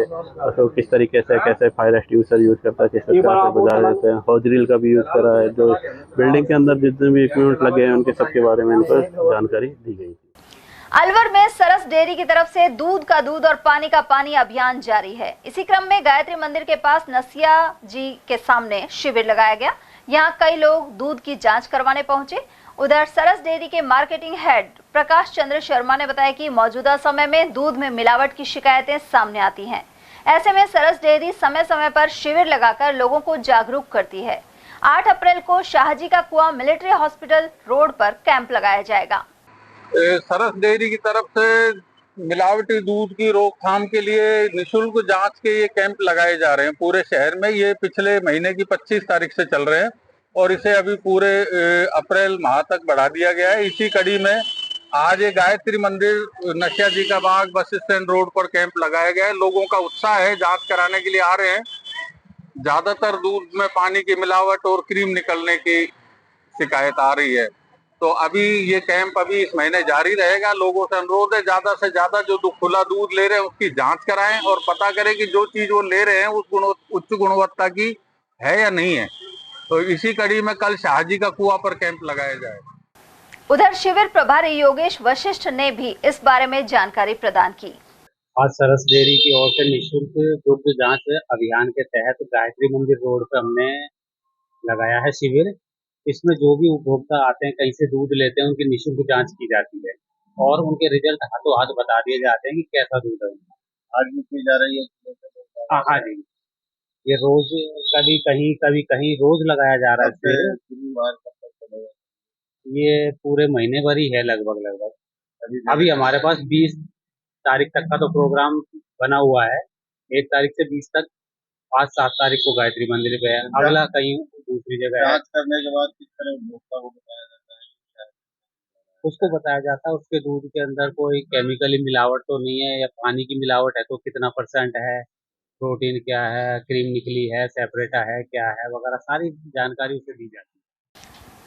तो किस तरीके से कैसे फायर एक्सटिंग्विशर यूज़ करता है, किस प्रकार से बुझा देते हैं। हॉज ड्रिल का भी यूज़ करा है। जो बिल्डिंग के अंदर जितने भी इक्विपमेंट लगे हैं उनके सबके बारे में इनको जानकारी दी गई। अलवर में सरस डेयरी की तरफ से दूध का दूध और पानी का पानी अभियान जारी है। इसी क्रम में गायत्री मंदिर के पास नसिया जी के सामने शिविर लगाया गया। यहां कई लोग दूध की जांच करवाने पहुंचे। उधर सरस डेयरी के मार्केटिंग हेड प्रकाश चंद्र शर्मा ने बताया कि मौजूदा समय में दूध में मिलावट की शिकायतें सामने आती हैं। ऐसे में सरस डेयरी समय समय पर शिविर लगाकर लोगों को जागरूक करती है। 8 अप्रैल को शाहजी का कुआं मिलिट्री हॉस्पिटल रोड पर कैंप लगाया जाएगा। सरस डेयरी की तरफ से मिलावटी दूध की रोकथाम के लिए निशुल्क जांच के ये कैंप लगाए जा रहे हैं पूरे शहर में। ये पिछले महीने की 25 तारीख से चल रहे हैं और इसे अभी पूरे अप्रैल माह तक बढ़ा दिया गया है। इसी कड़ी में आज ये गायत्री मंदिर, नशिया जी का बाग, बस स्टैंड रोड पर कैंप लगाया गया है। लोगों का उत्साह है, जांच कराने के लिए आ रहे हैं। ज्यादातर दूध में पानी की मिलावट और क्रीम निकलने की शिकायत आ रही है। तो अभी ये कैंप अभी इस महीने जारी रहेगा। लोगों से अनुरोध है ज्यादा से ज्यादा जो खुला दूध ले रहे हैं उसकी जांच कराएं और पता करें कि जो चीज वो ले रहे हैं उस उच्च गुणवत्ता की है या नहीं है। तो इसी कड़ी में कल शाहजी का कुआं पर कैंप लगाया जाए। उधर शिविर प्रभारी योगेश वशिष्ठ ने भी इस बारे में जानकारी प्रदान की। आज सरस डेयरी की ओर से निःशुल्क दुग्ध जांच अभियान के तहत गायत्री मंदिर रोड पर हमने लगाया है शिविर। इसमें जो भी उपभोक्ता आते हैं, कहीं से दूध लेते हैं, उनकी निःशुल्क जांच की जाती है और उनके रिजल्ट हाथों हाथ बता दिए जाते हैं कि कैसा दूध है उनका। आज भी की जा रही है। हाँ जी, ये रोज कभी कहीं रोज लगाया जा रहा है। ये पूरे महीने भर ही है लगभग। अभी हमारे पास 20 तारीख तक का तो प्रोग्राम बना हुआ है। 1 तारीख से 20 तक, 5-7 तारीख को गायत्री मंदिर पे है, अगला कहीं दूसरी जगह है। जांच करने के बाद किस तरह उपभोक्ता को बताया जाता है? उसको बताया जाता है उसके दूध के अंदर कोई केमिकली मिलावट तो नहीं है, या पानी की मिलावट है तो कितना % है, प्रोटीन क्या है, क्रीम निकली है, सेपरेटा है, क्या है वगैरह सारी जानकारी उसे दी जाती है।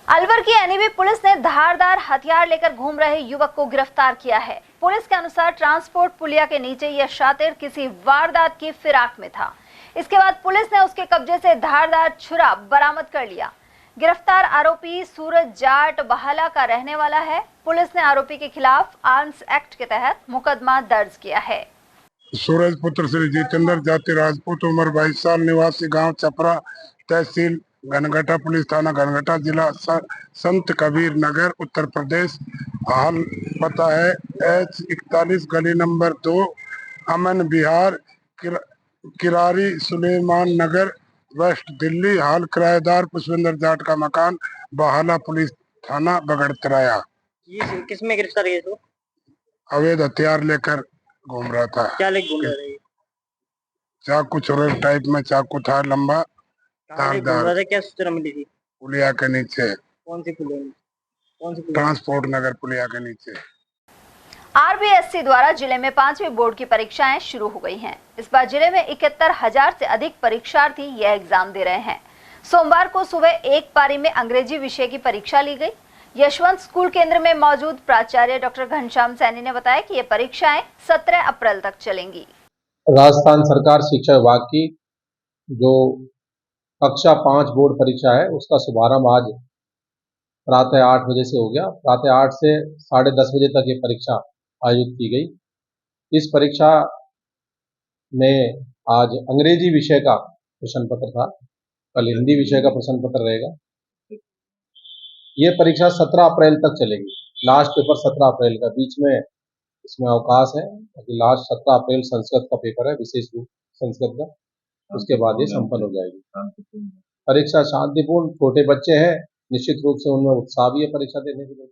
अलवर की एनईबी पुलिस ने धारदार हथियार लेकर घूम रहे युवक को गिरफ्तार किया है। पुलिस के अनुसार ट्रांसपोर्ट पुलिया के नीचे यह शातिर किसी वारदात की फिराक में था। इसके बाद पुलिस ने उसके कब्जे से धारदार छुरा बरामद कर लिया। गिरफ्तार आरोपी सूरज जाट बहाला का रहने वाला है। पुलिस ने आरोपी के खिलाफ आर्म्स एक्ट के तहत मुकदमा दर्ज किया है। सूरज पुत्र श्री जितेंद्र जाति राजपूत, उम्र 22 साल, निवासी गांव चपरा, तहसील घनघटा, पुलिस थाना घनघटा, जिला संत कबीर नगर, उत्तर प्रदेश। हाल पता है H41 गली नंबर 2, अमन विहार, किरारी, सुलेमान नगर, वेस्ट दिल्ली। हाल किराएदार पुष्पेंद्र जाट का मकान, बहाला, पुलिस थाना बगड़तराया। ये किस में गिरफ्तार है? तो अवैध हथियार लेकर घूम रहा था। क्या लेकर घूम रहा है? चाकू छोरे टाइप में चाकू था, लंबा धारदार। क्या सूचना मिली थी? पुलिया के नीचे। कौन सी पुलिया? ट्रांसपोर्ट नगर पुलिया के नीचे। आरबीएससी द्वारा जिले में 5वीं बोर्ड की परीक्षाएं शुरू हो गई हैं। इस बार जिले में 71,000 से अधिक परीक्षार्थी यह एग्जाम दे रहे हैं। सोमवार को सुबह एक पारी में अंग्रेजी विषय की परीक्षा ली गई। यशवंत स्कूल केंद्र में मौजूद प्राचार्य डॉक्टर घनश्याम सैनी ने बताया कि ये परीक्षाएं 17 अप्रैल तक चलेंगी। राजस्थान सरकार शिक्षा विभाग की जो कक्षा 5 बोर्ड परीक्षा है उसका शुभारंभ आज प्रातः 8 बजे से हो गया। प्रातः 8 से 10:30 बजे तक ये परीक्षा आयोजित की गई। इस परीक्षा में आज अंग्रेजी विषय का प्रश्न पत्र था, कल हिंदी विषय का प्रश्न पत्र रहेगा। ये परीक्षा 17 अप्रैल तक चलेगी। लास्ट पेपर 17 अप्रैल का, बीच में इसमें अवकाश है। लास्ट 17 अप्रैल संस्कृत का पेपर है, विशेष रूप संस्कृत का, उसके बाद ये संपन्न हो जाएगी। परीक्षा शांतिपूर्ण, छोटे बच्चे हैं, निश्चित रूप से उनमें उत्साह भी है परीक्षा देने के लिए।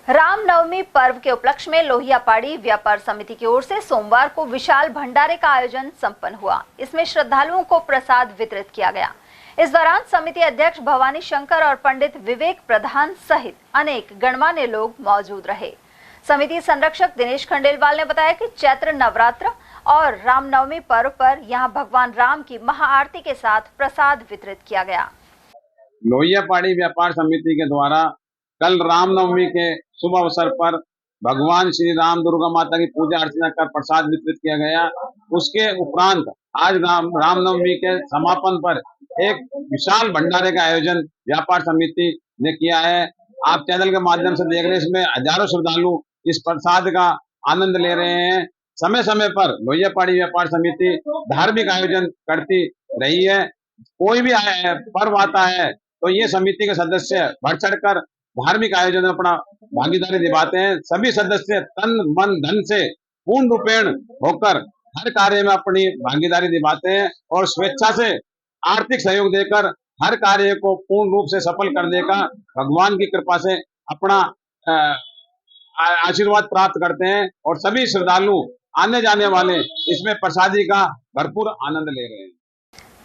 रामनवमी पर्व के उपलक्ष्य में लोहियापाड़ी व्यापार समिति की ओर से सोमवार को विशाल भंडारे का आयोजन संपन्न हुआ। इसमें श्रद्धालुओं को प्रसाद वितरित किया गया। इस दौरान समिति अध्यक्ष भवानी शंकर और पंडित विवेक प्रधान सहित अनेक गणमान्य लोग मौजूद रहे। समिति संरक्षक दिनेश खंडेलवाल ने बताया कि चैत्र नवरात्र और रामनवमी पर्व पर यहां भगवान राम की महाआरती के साथ प्रसाद वितरित किया गया। लोहियापाड़ी व्यापार समिति के द्वारा कल रामनवमी के शुभ अवसर पर भगवान श्री राम दुर्गा माता की पूजा अर्चना कर प्रसाद वितरित किया गया। उसके उपरांत आज रामनवमी के समापन पर एक विशाल भंडारे का आयोजन व्यापार समिति ने किया है। आप चैनल के माध्यम से देख रहे हैं, इसमें हजारों श्रद्धालु इस प्रसाद का आनंद ले रहे हैं। समय समय पर लोहियापाड़ी व्यापार समिति धार्मिक आयोजन करती रही है। कोई भी पर्व आता है तो ये समिति के सदस्य बढ़ चढ़कर धार्मिक आयोजन में अपना भागीदारी निभाते हैं। सभी सदस्य तन मन धन से पूर्ण रूपेण होकर हर कार्य में अपनी भागीदारी निभाते हैं और स्वेच्छा से आर्थिक सहयोग देकर हर कार्य को पूर्ण रूप से सफल करने का भगवान की कृपा से अपना आशीर्वाद प्राप्त करते हैं। और सभी श्रद्धालु आने जाने वाले इसमें प्रसादी का भरपूर आनंद ले रहे हैं।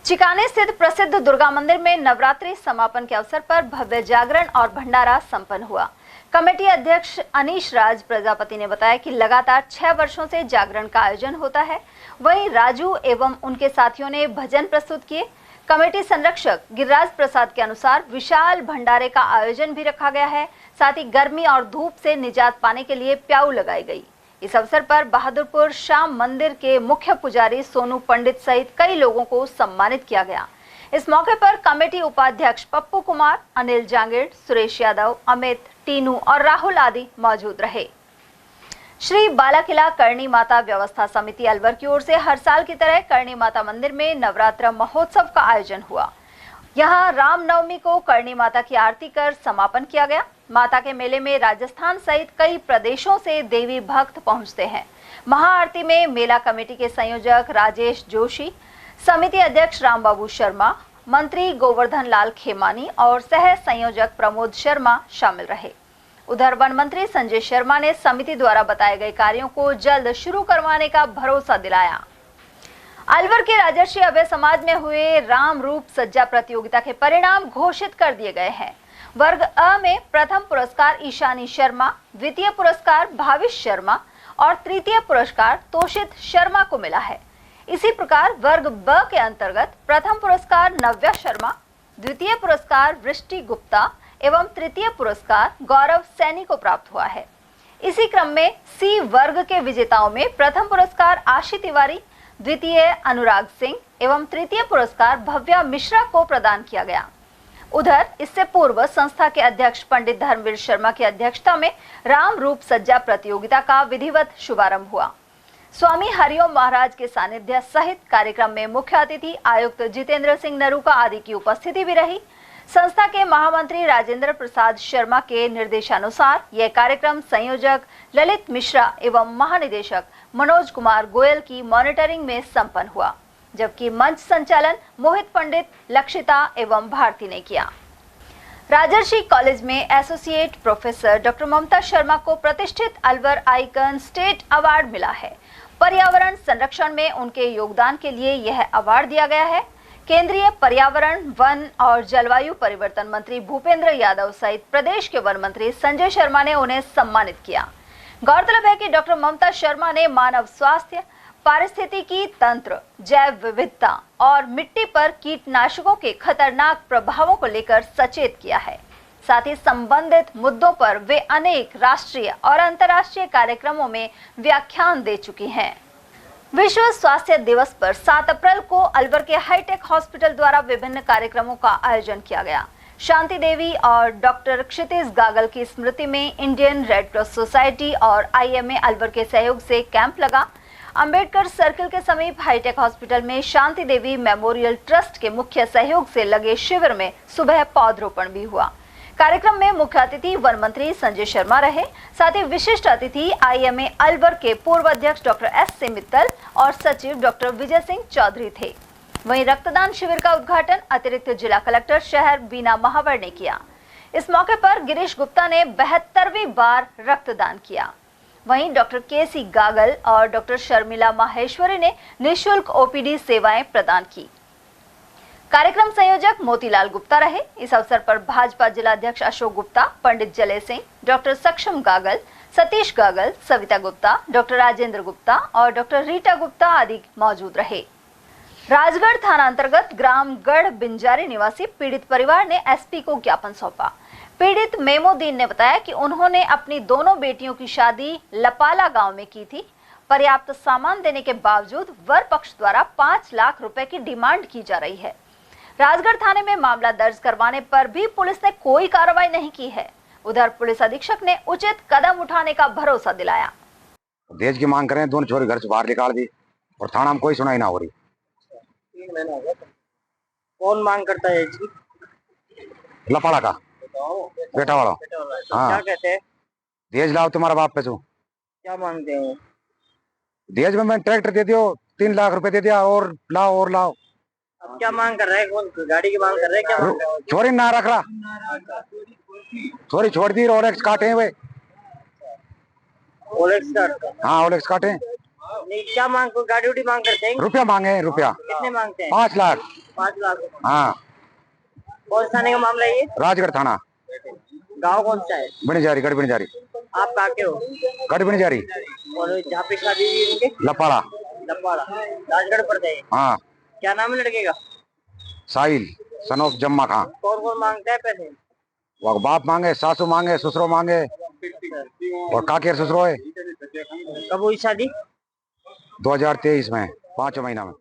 चिकाने स्थित प्रसिद्ध दुर्गा मंदिर में नवरात्रि समापन के अवसर पर भव्य जागरण और भंडारा संपन्न हुआ। कमेटी अध्यक्ष अनीश राज प्रजापति ने बताया कि लगातार 6 वर्षों से जागरण का आयोजन होता है। वहीं राजू एवं उनके साथियों ने भजन प्रस्तुत किए। कमेटी संरक्षक गिरिराज प्रसाद के अनुसार विशाल भंडारे का आयोजन भी रखा गया है। साथ ही गर्मी और धूप से निजात पाने के लिए प्याऊ लगाई गई। इस अवसर पर बहादुरपुर श्याम मंदिर के मुख्य पुजारी सोनू पंडित सहित कई लोगों को सम्मानित किया गया। इस मौके पर कमेटी उपाध्यक्ष पप्पू कुमार, अनिल जांगेड़, सुरेश यादव, अमित, टीनू और राहुल आदि मौजूद रहे। श्री बालाकिला करणी माता व्यवस्था समिति अलवर की ओर से हर साल की तरह करणी माता मंदिर में नवरात्र महोत्सव का आयोजन हुआ। यहां रामनवमी को करणी माता की आरती कर समापन किया गया। माता के मेले में राजस्थान सहित कई प्रदेशों से देवी भक्त पहुंचते हैं। महाआरती में मेला कमेटी के संयोजक राजेश जोशी, समिति अध्यक्ष रामबाबू शर्मा, मंत्री गोवर्धन लाल खेमानी और सह संयोजक प्रमोद शर्मा शामिल रहे। उधर वन मंत्री संजय शर्मा ने समिति द्वारा बताए गए कार्यों को जल्द शुरू करवाने का भरोसा दिलाया। अलवर के राजर्षि अभय समाज में हुए राम रूप सज्जा प्रतियोगिता के परिणाम घोषित कर दिए गए हैं। वर्ग अ में प्रथम पुरस्कार ईशानी शर्मा, द्वितीय पुरस्कार भाविश शर्मा और तृतीय पुरस्कार तोषित शर्मा को मिला है। इसी प्रकार वर्ग ब के अंतर्गत प्रथम पुरस्कार नव्या शर्मा, द्वितीय पुरस्कार वृष्टि गुप्ता एवं तृतीय पुरस्कार गौरव सैनी को प्राप्त हुआ है। इसी क्रम में सी वर्ग के विजेताओं में प्रथम पुरस्कार आशी तिवारी, द्वितीय अनुराग सिंह एवं तृतीय पुरस्कार भव्या मिश्रा को प्रदान किया गया। उधर इससे पूर्व संस्था के अध्यक्ष पंडित धर्मवीर शर्मा की अध्यक्षता में राम रूप सज्जा प्रतियोगिता का विधिवत शुभारंभ हुआ। स्वामी हरिओम महाराज के सानिध्य सहित कार्यक्रम में मुख्य अतिथि आयुक्त जितेंद्र सिंह नरूका आदि की उपस्थिति भी रही। संस्था के महामंत्री राजेंद्र प्रसाद शर्मा के निर्देशानुसार यह कार्यक्रम संयोजक ललित मिश्रा एवं महानिदेशक मनोज कुमार गोयल की मॉनिटरिंग में संपन्न हुआ, जबकि मंच संचालन मोहित पंडित, लक्षिता एवं भारती ने किया। राजर्षि कॉलेज में associate professor doctor Mamta Sharma को प्रतिष्ठित अलवर आइकन स्टेट अवार्ड मिला है। पर्यावरण संरक्षण में उनके योगदान के लिए यह अवार्ड दिया गया है। केंद्रीय पर्यावरण, वन और जलवायु परिवर्तन मंत्री भूपेंद्र यादव सहित प्रदेश के वन मंत्री संजय शर्मा ने उन्हें सम्मानित किया। गौरतलब है कि डॉक्टर ममता शर्मा ने मानव स्वास्थ्य, पारिस्थितिकी तंत्र, जैव विविधता और मिट्टी पर कीटनाशकों के खतरनाक प्रभावों को लेकर सचेत किया है। साथ ही संबंधित मुद्दों पर वे अनेक राष्ट्रीय और अंतर्राष्ट्रीय कार्यक्रमों में व्याख्यान दे चुकी हैं। विश्व स्वास्थ्य दिवस पर 7 अप्रैल को अलवर के हाईटेक हॉस्पिटल द्वारा विभिन्न कार्यक्रमों का आयोजन किया गया। शांति देवी और डॉक्टर क्षितिज गागल की स्मृति में इंडियन रेड क्रॉस सोसाइटी और IMA अलवर के सहयोग से कैंप लगा। अंबेडकर सर्किल के समीप हाईटेक हॉस्पिटल में शांति देवी मेमोरियल ट्रस्ट के मुख्य सहयोग से लगे शिविर में सुबह पौधरोपण भी हुआ। कार्यक्रम में मुख्य अतिथि वन मंत्री संजय शर्मा रहे। साथ ही विशिष्ट अतिथि IMA अलवर के पूर्व अध्यक्ष डॉक्टर SC मित्तल और सचिव डॉक्टर विजय सिंह चौधरी थे। वहीं रक्तदान शिविर का उद्घाटन अतिरिक्त जिला कलेक्टर शहर बीना महावर ने किया। इस मौके पर गिरीश गुप्ता ने 72वीं बार रक्तदान किया। वहीं डॉक्टर KC गागल और डॉक्टर शर्मिला माहेश्वरी ने निःशुल्क OPD सेवाएं प्रदान की। कार्यक्रम संयोजक मोतीलाल गुप्ता रहे। इस अवसर पर भाजपा जिला अध्यक्ष अशोक गुप्ता, पंडित जले सिंह, डॉक्टर सक्षम गागल, सतीश गागल, सविता गुप्ता, डॉक्टर राजेंद्र गुप्ता और डॉक्टर रीटा गुप्ता आदि मौजूद रहे। राजगढ़ थाना अंतर्गत ग्राम गढ़ बिंजारी निवासी पीड़ित परिवार ने SP को ज्ञापन सौंपा। पीड़ित मेमोदीन ने बताया कि उन्होंने अपनी दोनों बेटियों की शादी लपाला गांव में की थी। पर्याप्त सामान देने के बावजूद वर पक्ष द्वारा 5 लाख रुपए की डिमांड की जा रही है। राजगढ़ थाने में मामला दर्ज करवाने पर भी पुलिस ने कोई कार्रवाई नहीं की है। उधर पुलिस अधीक्षक ने उचित कदम उठाने का भरोसा दिलाया। दहेज की मांग करें, दोनों छोरी घर से बाहर निकाल दी और थाना में कोई सुनाई ना हो रही। 3 महीना हो गया। कौन मांग करता है इसकी? लपाड़ा का बेटा वाला। हाँ। क्या कहते हैं? दहेज लाओ तुम्हारा बाप पे जो। क्या मांगते हैं? दहेज में मैंने ट्रैक्टर दे दियो, 3 लाख रुपए दे दिया और लाओ और लाओ। अब क्या मांग कर रहे हैं? कौन गाड़ी की मांग कर रहे हैं? क्या मांग कर रहे हैं? छोरी ना रख रहा, छोरी छोड़ दी। रोलेक्स काटे हुए। हाँ ओलेक्स काटे। नहीं क्या मांग, कोई गाड़ी उड़ी मांग करते हैं? रुपया मांगे, रुपया। कितने मांगते हैं? 5 लाख। 5 लाख। हाँ। कौन थाने का मामला है ये? राजगढ़ थाना। गाँव कौन सा है? बिणजारी, गढ़ बिणजारी। आप कहाँ के हो? गढ़ बिणजारी। और जहाँ पे शादी हुई उनके? लपाड़ा। लपाड़ा राजगढ़ पड़ता है। हाँ। क्या नाम है लड़के का? साहिल सन ऑफ जम्मा खां। कौन कौन मांगता है पैसे? वो बाप मांगे, सासू मांगे, ससुरो मांगे और काकेर ससुरो है। कब हुई शादी? 2023 में 5 महीना में।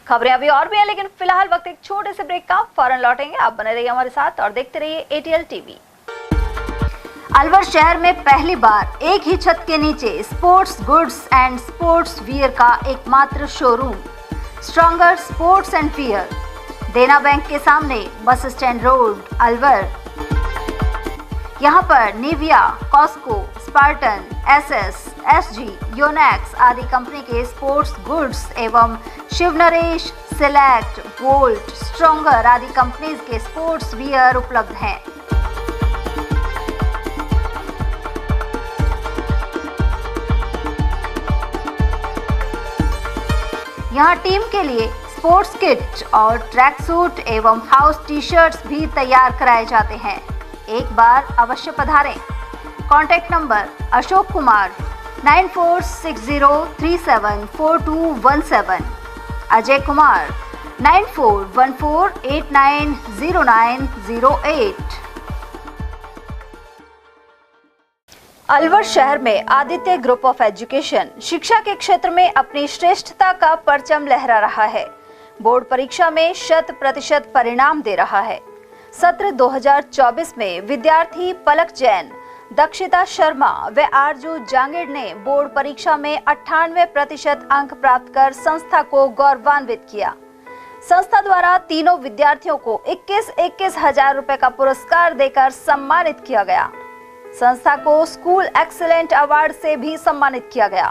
खबरें अभी और भी हैं, लेकिन फिलहाल वक्त एक छोटे से ब्रेक का। फौरन लौटेंगे। आप बने रहिए हमारे साथ और देखते रहिए ATL TV। अलवर शहर में पहली बार एक ही छत के नीचे sports goods and sports wear का एकमात्र showroom stronger sports and wear, Dena bank के सामने, बस स्टैंड रोड, अलवर। यहाँ पर Nivia, cosco, spartan, SS, SG, Yonex आदि कंपनी के स्पोर्ट्स गुड्स एवं Shiv Naresh, select, volt, stronger आदि कंपनीज के स्पोर्ट्स वियर उपलब्ध हैं। यहाँ टीम के लिए स्पोर्ट्स किट और ट्रैक सूट एवं हाउस टी-शर्ट्स भी तैयार कराए जाते हैं। एक बार अवश्य पधारें। Contact number Ashok Kumar 9460374217, Ajay Kumar 9414890908। अलवर शहर में आदित्य ग्रुप ऑफ एजुकेशन शिक्षा के क्षेत्र में अपनी श्रेष्ठता का परचम लहरा रहा है। बोर्ड परीक्षा में 100% परिणाम दे रहा है। सत्र 2024 में विद्यार्थी पलक जैन दक्षिता शर्मा व आरजू जांगिड़ ने बोर्ड परीक्षा में 98% अंक प्राप्त कर संस्था को गौरवान्वित किया। संस्था द्वारा तीनों विद्यार्थियों को 21-21 हजार रुपए का पुरस्कार देकर सम्मानित किया गया। संस्था को स्कूल एक्सीलेंट अवार्ड से भी सम्मानित किया गया।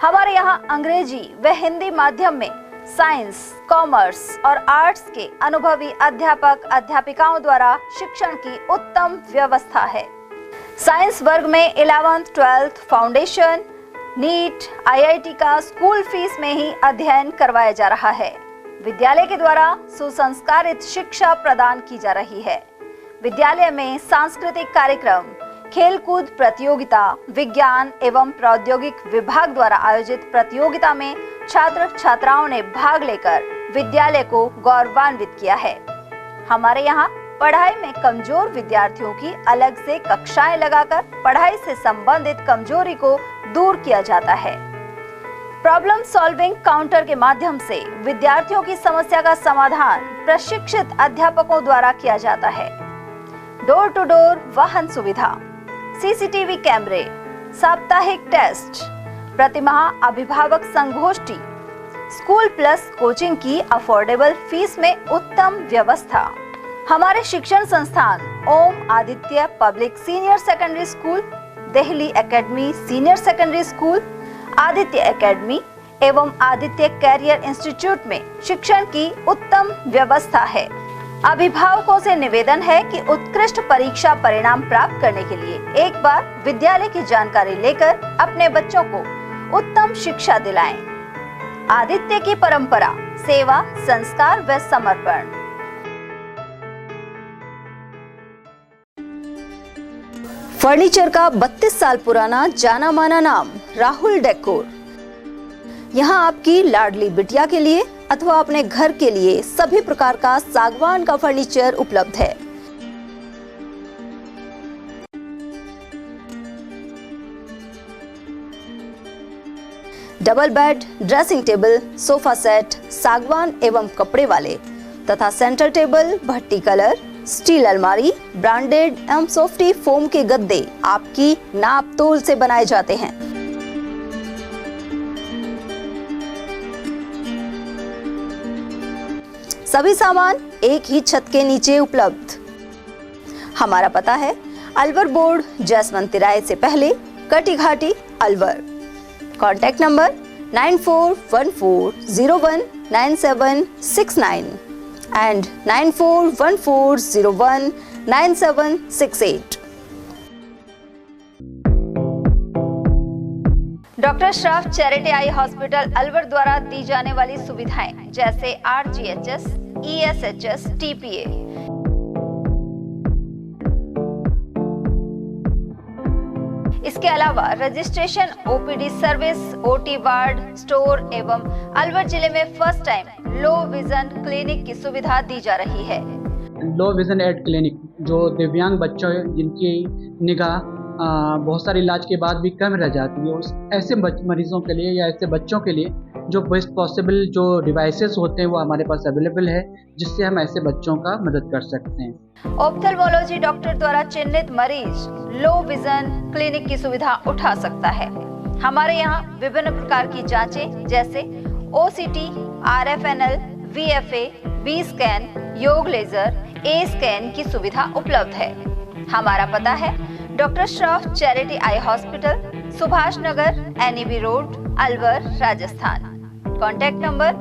हमारे यहाँ अंग्रेजी व हिंदी माध्यम में साइंस, कॉमर्स और आर्ट्स के अनुभवी अध्यापक अध्यापिकाओं द्वारा शिक्षण की उत्तम व्यवस्था है। साइंस वर्ग में 11th, 12th foundation, NEET, IIT का स्कूल फीस में ही अध्ययन करवाया जा रहा है। विद्यालय के द्वारा सुसंस्कारित शिक्षा प्रदान की जा रही है। विद्यालय में सांस्कृतिक कार्यक्रम, खेलकूद प्रतियोगिता, विज्ञान एवं प्रौद्योगिक विभाग द्वारा आयोजित प्रतियोगिता में छात्र छात्राओं ने भाग लेकर विद्यालय को गौरवान्वित किया है। हमारे यहाँ पढ़ाई में कमजोर विद्यार्थियों की अलग से कक्षाएं लगाकर पढ़ाई से संबंधित कमजोरी को दूर किया जाता है। प्रॉब्लम सॉल्विंग काउंटर के माध्यम से विद्यार्थियों की समस्या का समाधान प्रशिक्षित अध्यापकों द्वारा किया जाता है। डोर टू डोर वाहन सुविधा, CCTV कैमरे, साप्ताहिक टेस्ट, प्रतिमाह अभिभावक संगोष्ठी, स्कूल प्लस कोचिंग की अफोर्डेबल फीस में उत्तम व्यवस्था। हमारे शिक्षण संस्थान Om Aditya public senior secondary school, Delhi academy senior secondary school, Aditya academy एवं आदित्य कैरियर इंस्टीट्यूट में शिक्षण की उत्तम व्यवस्था है। अभिभावकों से निवेदन है कि उत्कृष्ट परीक्षा परिणाम प्राप्त करने के लिए एक बार विद्यालय की जानकारी लेकर अपने बच्चों को उत्तम शिक्षा दिलाएं। आदित्य की परंपरा, सेवा, संस्कार व समर्पण। फर्नीचर का 32 साल पुराना जाना माना नाम राहुल डेकोर। यहाँ आपकी लाडली बिटिया के लिए अथवा अपने घर के लिए सभी प्रकार का सागवान का फर्नीचर उपलब्ध है। Double bed, dressing table, sofa set सागवान एवं कपड़े वाले तथा सेंटर टेबल, भट्टी कलर, स्टील अलमारी, ब्रांडेड एवं सॉफ्टी फोम के गद्दे आपकी नाप तोल से बनाए जाते हैं। सभी सामान एक ही छत के नीचे उपलब्ध। हमारा पता है अलवर बोर्ड, जसवंत तिराहे से पहले, Kati Ghati, Alwar. Contact number 9414019769 and 9414019768। Doctor Shroff charity eye hospital Alwar द्वारा दी जाने वाली सुविधाएं जैसे RGHS, ESHS, TPA, इसके अलावा registration, OPD service, OT ward, store एवं अलवर जिले में first time low vision clinic की सुविधा दी जा रही है। लो विजन एड क्लिनिक जो दिव्यांग बच्चों जिनकी निगाह बहुत सारे इलाज के बाद भी कम रह जाती है, उस ऐसे मरीजों के लिए या ऐसे बच्चों के लिए जो बेस्ट पॉसिबल जो डिवाइसेस होते हैं वो हमारे पास अवेलेबल है, जिससे हम ऐसे बच्चों का मदद कर सकते हैं। ऑप्थेल्मोलॉजी डॉक्टर द्वारा चिन्हित मरीज लो विजन क्लिनिक की सुविधा उठा सकता है। हमारे यहाँ विभिन्न प्रकार की जांचें जैसे OCT, RFNL, VFA, B scan, YAG laser, A scan की सुविधा उपलब्ध है। हमारा पता है doctor Shroff charity eye hospital, Subhash Nagar, NEB road, Alwar, Rajasthan. Contact number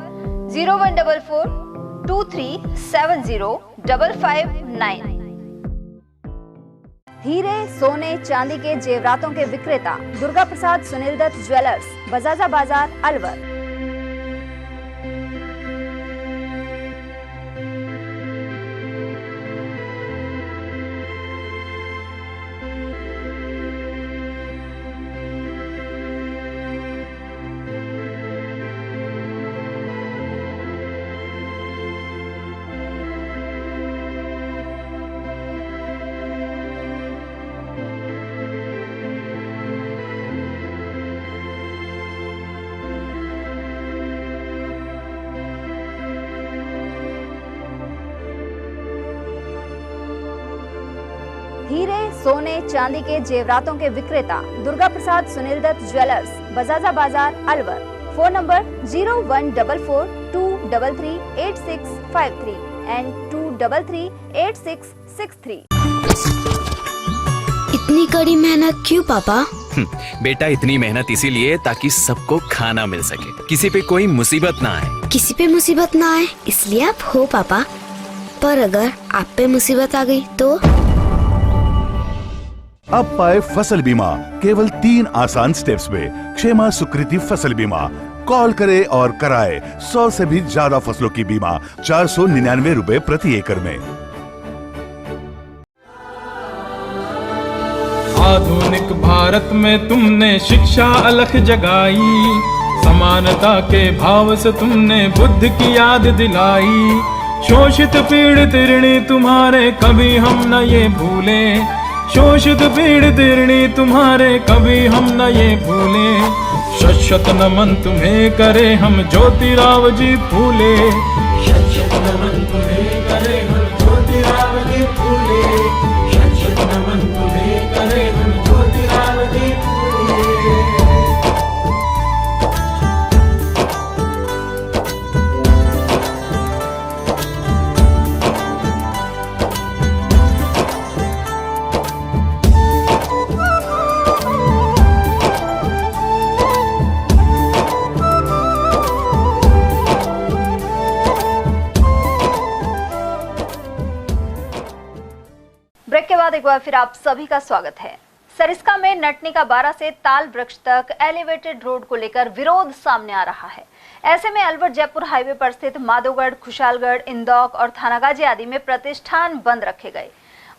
014423705559। हीरे, सोने, चांदी के जेवरातों के विक्रेता दुर्गा प्रसाद सुनील दत्त ज्वेलर्स, बजाजा बाजार, अलवर। सोने चांदी के जेवरातों के विक्रेता Durga Prasad Sunil Dutt jewellers, Bajaja Bazaar, Alwar. Phone number 01442338653 and 2338663। इतनी कड़ी मेहनत क्यों पापा? बेटा इतनी मेहनत इसीलिए ताकि सबको खाना मिल सके, किसी पे कोई मुसीबत ना आए। किसी पे मुसीबत ना आए इसलिए आप हो पापा, पर अगर आप पे मुसीबत आ गई तो? अब पाए फसल बीमा केवल 3 आसान स्टेप्स में। क्षेमा सुकृति फसल बीमा। कॉल करे और कराए 100 से भी ज्यादा फसलों की बीमा 499 रुपए प्रति एकड़ में। आधुनिक भारत में तुमने शिक्षा अलख जगाई, समानता के भाव से तुमने बुद्ध की याद दिलाई। शोषित पीड़ित ऋणी तुम्हारे कभी हम न ये भूले, शोषित पीड़ित ऋणी तुम्हारे कभी हम न ये भूले। शत नमन तुम्हें करे हम ज्योतिराव जी फूले, शत नमन तुम्हें करे हम ज्योतिराव जी फूले, शत नमन तुम्हें करे हम ज्योतिराव जी फूले। ब्रेक के बाद एक बार फिर आप सभी का स्वागत है। सरिस्का में नटनी का 12 से ताल वृक्ष तक एलिवेटेड रोड को लेकर विरोध सामने आ रहा है। ऐसे में अलवर जयपुर हाईवे पर स्थित माधोगढ़, खुशालगढ़, इंदौक और थानागाजी आदि में प्रतिष्ठान बंद रखे गए।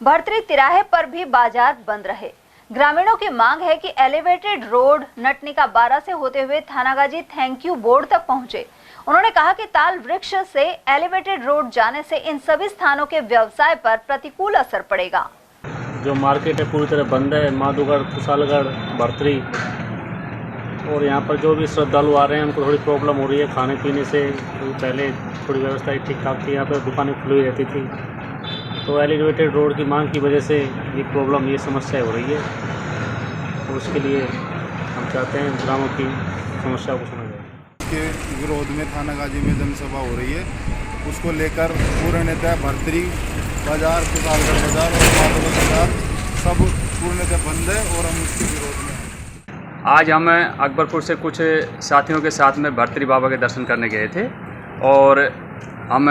भर्तरी तिराहे पर भी बाजार बंद रहे। ग्रामीणों की मांग है कि एलिवेटेड रोड नटनी का 12 से होते हुए थानागाजी थैंक यू बोर्ड तक पहुंचे। उन्होंने कहा कि ताल वृक्ष से एलिवेटेड रोड जाने से इन सभी स्थानों के व्यवसाय पर प्रतिकूल असर पड़ेगा। जो मार्केट है पूरी तरह बंद है, माधोगढ़, खुशालगढ़, भर्तरी, और यहाँ पर जो भी श्रद्धालु आ रहे हैं उनको थोड़ी प्रॉब्लम हो रही है खाने पीने से। पहले थोड़ी व्यवस्था ठीक ठाक थी, यहाँ पर दुकानें खुली रहती थी, तो एलिवेटेड रोड की मांग की वजह से ये प्रॉब्लम, ये समस्या हो रही है। तो उसके लिए हम चाहते हैं ग्रामों की समस्या को सुना जाए। के विरोध में थानागाजी में जनसभा हो रही है, उसको लेकर पूर्णतः भर्तरी बाजार, खुशालगढ़ बाजार और माधोगढ़ बाजार सब पूर्णतः बंद है और हम उसके विरोध में हैं। आज हम अकबरपुर से कुछ साथियों के साथ में भर्तरी बाबा के दर्शन करने गए थे और हम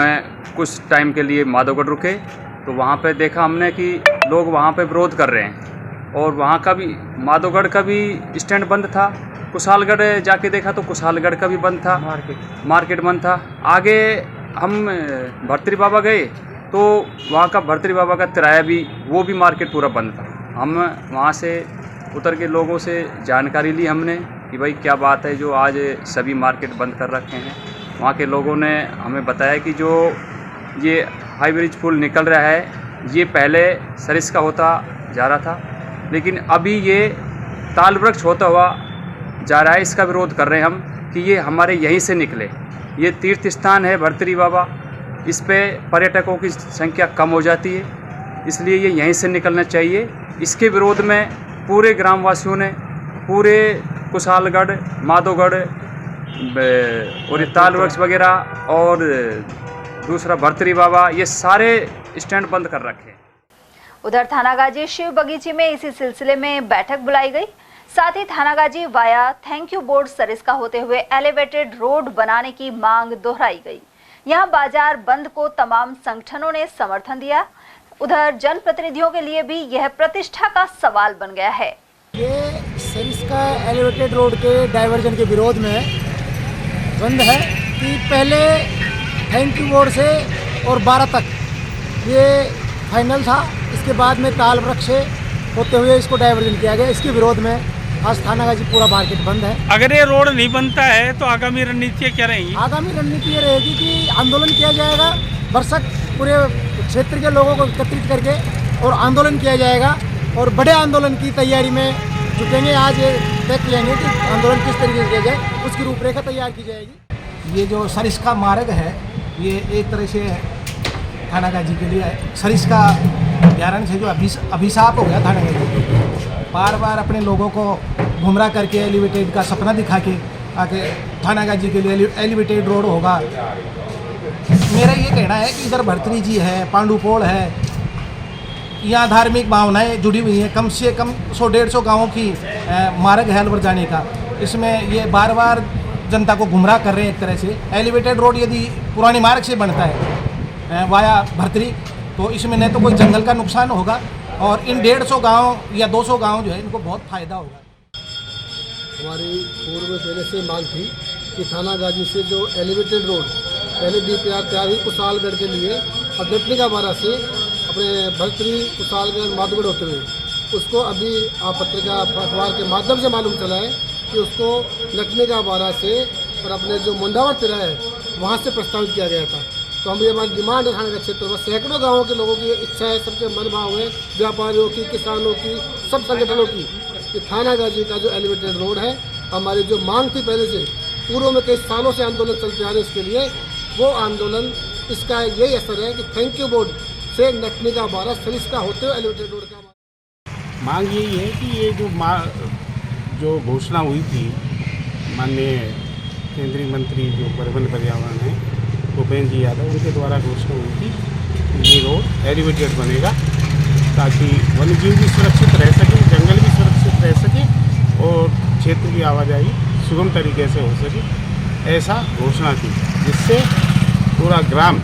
कुछ टाइम के लिए माधोगढ़ रुके, तो वहाँ पे देखा हमने कि लोग वहाँ पे विरोध कर रहे हैं और वहाँ का भी माधोगढ़ का भी स्टैंड बंद था। खुशालगढ़ जाके देखा तो खुशालगढ़ का भी बंद था, मार्केट बंद था। आगे हम भर्तरी बाबा गए तो वहाँ का भर्तरी बाबा का तिराया भी, वो भी मार्केट पूरा बंद था। हम वहाँ से उतर के लोगों से जानकारी ली हमने कि भाई क्या बात है जो आज सभी मार्केट बंद कर रखे हैं। वहाँ के लोगों ने हमें बताया कि जो ये हाई ब्रिज पुल निकल रहा है ये पहले सरिस्का होता जा रहा था, लेकिन अभी ये ताल वृक्ष होता हुआ जा रहा है। इसका विरोध कर रहे हैं हम कि ये हमारे यहीं से निकले। ये तीर्थ स्थान है भर्तरी बाबा, इस पे पर्यटकों की संख्या कम हो जाती है, इसलिए ये यहीं से निकलना चाहिए। इसके विरोध में पूरे ग्रामवासियों ने, पूरे खुशालगढ़, माधोगढ़ और ताल वृक्ष वगैरह और दूसरा भर्तरी बाबा, ये सारे स्टैंड बंद कर रखे। उधर थानागाजी शिव बगीचे में इसी सिलसिले में बैठक बुलाई गई। साथ ही थानागाजी वाया थैंक यू बोर्ड सरिस्का होते हुए एलिवेटेड रोड बनाने की मांग दोहराई गई। यहां बाजार बंद को तमाम संगठनों ने समर्थन दिया। उधर जनप्रतिनिधियों के लिए भी यह प्रतिष्ठा का सवाल बन गया है। ये सरिस्का एलिवेटेड रोड के डाइवर्जन के विरोध में बंद है कि पहले थैंक यू बोर्ड से और 12 तक ये फाइनल था, इसके बाद में ताल वृक्ष से होते हुए इसको डाइवर्जन किया गया। इसके विरोध में आज थानागाजी पूरा मार्केट बंद है। अगर ये रोड नहीं बनता है तो आगामी रणनीति क्या रहेगी? आगामी रणनीति ये रहेगी कि आंदोलन किया जाएगा, भरसक पूरे क्षेत्र के लोगों को एकत्रित करके और आंदोलन किया जाएगा और बड़े आंदोलन की तैयारी में जुटेंगे। आज ये तय किएंगे कि आंदोलन किस तरीके से किया जाए, उसकी रूपरेखा तैयार की जाएगी। ये जो सरिस्का मार्ग है ये एक तरह से थानागाजी के लिए सरिस्का अभ्यारण्य से जो अभिशाप हो गया थानागाजी को, बार बार अपने लोगों को गुमराह करके एलिवेटेड का सपना दिखा के आके थानागाजी के लिए एलिवेटेड रोड होगा। मेरा ये कहना है कि इधर भर्तरी जी है, पांडुपोल है, यहाँ धार्मिक भावनाएं जुड़ी हुई हैं, कम से कम 100-150 गाँवों की मार्ग है अलवर जाने का। इसमें ये बार बार जनता को गुमराह कर रहे हैं एक तरह से। एलिवेटेड रोड यदि पुरानी मार्ग से बनता है वाया भर्तरी, तो इसमें न तो कोई जंगल का नुकसान होगा और इन 150 गाँव या 200 गाँव जो है इनको बहुत फ़ायदा होगा। हमारी पूर्व में पहले से मांग थी कि थानागाजी से जो एलिवेटेड रोड पहले DPR तैयार हुई कुशालगढ़ के लिए, अब नटनी का बारा से अपने भर्तरी कुशालगढ़ माधोगढ़ होते हुए, उसको अभी आप पत्रिका अखबार के माध्यम से मालूम चला है कि उसको नटनी का बारा से और अपने जो मुंडावर तिरा है वहाँ से प्रस्तावित किया गया था। तो हम ये हमारी डिमांड है थाना का क्षेत्र में, सैकड़ों गाँवों के लोगों की इच्छा है, सबके मन भाव है, व्यापारियों की, किसानों की, सब संगठनों की, कि थानागाजी का जो एलिवेटेड रोड है, हमारी जो मांग थी पहले से, पूर्व में कई सालों से आंदोलन चलते आ रहे इसके लिए, वो आंदोलन इसका यही असर है कि थैंक यू बोर्ड से नटनी का बारा सरिस्का होते हुए एलिवेटेड रोड का मांग यही है कि ये जो घोषणा हुई थी माननीय केंद्रीय मंत्री जो परिवहन पर्यावरण है भूपेंद्र जी यादव, उनके द्वारा घोषणा हुई थी कि ये रोड एलिवेटेड बनेगा ताकि वन्यजीव भी सुरक्षित रह सके, जंगल भी सुरक्षित रह सके और क्षेत्र की आवाजाही सुगम तरीके से हो सके, ऐसा घोषणा की, जिससे पूरा ग्राम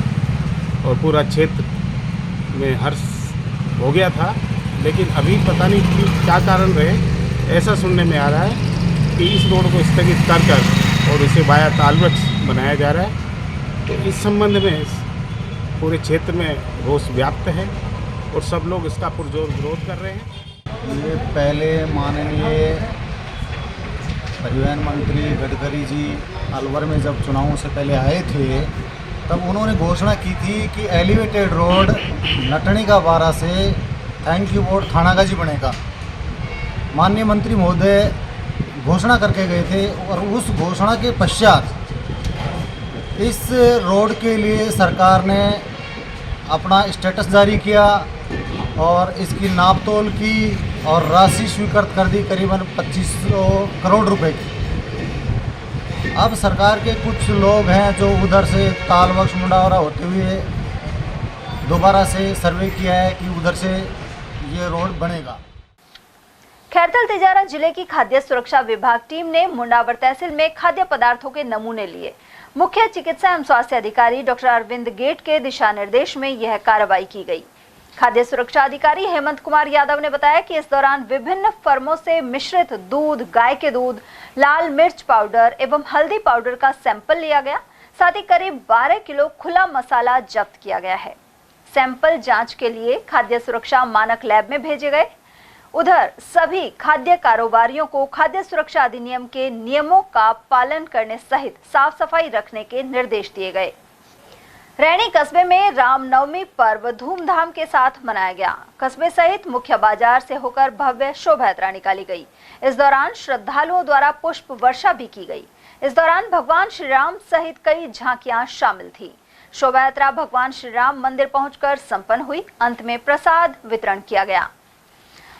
और पूरा क्षेत्र में हर्ष हो गया था। लेकिन अभी पता नहीं कि क्या कारण रहे, ऐसा सुनने में आ रहा है कि इस रोड को स्थगित कर और इसे वाया तालवट बनाया जा रहा है। तो इस संबंध में पूरे क्षेत्र में रोष व्याप्त है और सब लोग इसका पुरजोर विरोध कर रहे हैं। ये पहले माननीय परिवहन मंत्री गडकरी जी अलवर में जब चुनावों से पहले आए थे, तब उन्होंने घोषणा की थी कि एलिवेटेड रोड नटनी का बारा से थैंक यू बोर्ड थानागाजी बनेगा। माननीय मंत्री महोदय घोषणा करके गए थे और उस घोषणा के पश्चात इस रोड के लिए सरकार ने अपना स्टेटस जारी किया और इसकी नापतोल की और राशि स्वीकृत कर दी करीबन 2500 करोड़ रुपए की। अब सरकार के कुछ लोग हैं जो उधर से तालबख्श मुंडावरा होते हुए दोबारा से सर्वे किया है कि उधर से ये रोड बनेगा। खैरथल तिजारा जिले की खाद्य सुरक्षा विभाग टीम ने मुंडावर तहसील में खाद्य पदार्थों के नमूने लिए। मुख्य चिकित्सा एवं स्वास्थ्य अधिकारी डॉक्टर अरविंद गेट के दिशा निर्देश में यह कार्रवाई की गई। खाद्य सुरक्षा अधिकारी हेमंत कुमार यादव ने बताया कि इस दौरान विभिन्न फर्मों से मिश्रित दूध, गाय के दूध, लाल मिर्च पाउडर एवं हल्दी पाउडर का सैंपल लिया गया। साथ ही करीब 12 किलो खुला मसाला जब्त किया गया है। सैंपल जांच के लिए खाद्य सुरक्षा मानक लैब में भेजे गए। उधर सभी खाद्य कारोबारियों को खाद्य सुरक्षा अधिनियम के नियमों का पालन करने सहित साफ सफाई रखने के निर्देश दिए गए। रैणी कस्बे में रामनवमी पर्व धूमधाम के साथ मनाया गया। कस्बे सहित मुख्य बाजार से होकर भव्य शोभा यात्रा निकाली गई। इस दौरान श्रद्धालुओं द्वारा पुष्प वर्षा भी की गई। इस दौरान भगवान श्री राम सहित कई झांकियां शामिल थी। शोभा यात्रा भगवान श्री राम मंदिर पहुंचकर संपन्न हुई। अंत में प्रसाद वितरण किया गया।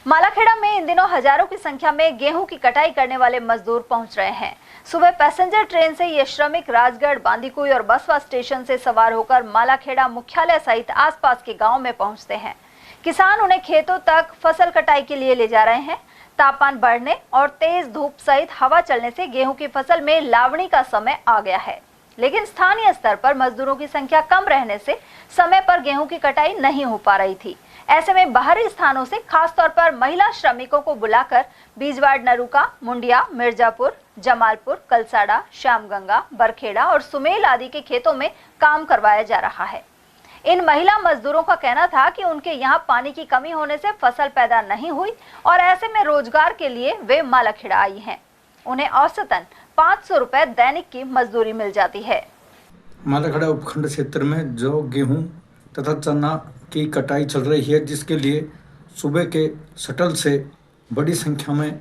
मालाखेड़ा में इन दिनों हजारों की संख्या में गेहूं की कटाई करने वाले मजदूर पहुंच रहे हैं। सुबह पैसेंजर ट्रेन से ये श्रमिक राजगढ़, बांदीकुई और बसवा स्टेशन से सवार होकर मालाखेड़ा मुख्यालय सहित आसपास के गांव में पहुंचते हैं। किसान उन्हें खेतों तक फसल कटाई के लिए ले जा रहे हैं। तापमान बढ़ने और तेज धूप सहित हवा चलने से गेहूं की फसल में लावणी का समय आ गया है, लेकिन स्थानीय स्तर पर मजदूरों की संख्या कम रहने से समय पर गेहूं की कटाई नहीं हो पा रही थी। ऐसे में बाहरी स्थानों से खासतौर पर महिला श्रमिकों को बुलाकर बीजवाड़, नरुका, मुंडिया, मिर्जापुर, जमालपुर, कलसाड़ा, श्यामगंगा, बरखेड़ा और सुमेल आदि के खेतों में काम करवाया जा रहा है। इन महिला मजदूरों का कहना था कि उनके यहाँ पानी की कमी होने से फसल पैदा नहीं हुई और ऐसे में रोजगार के लिए वे मालाखेड़ा आई हैं। उन्हें औसतन 500 रुपए दैनिक की मजदूरी मिल जाती है। मालाखेड़ा उपखंड क्षेत्र में जौ, गेहूं तथा चना की कटाई चल रही है, जिसके लिए सुबह के शटल से बड़ी संख्या में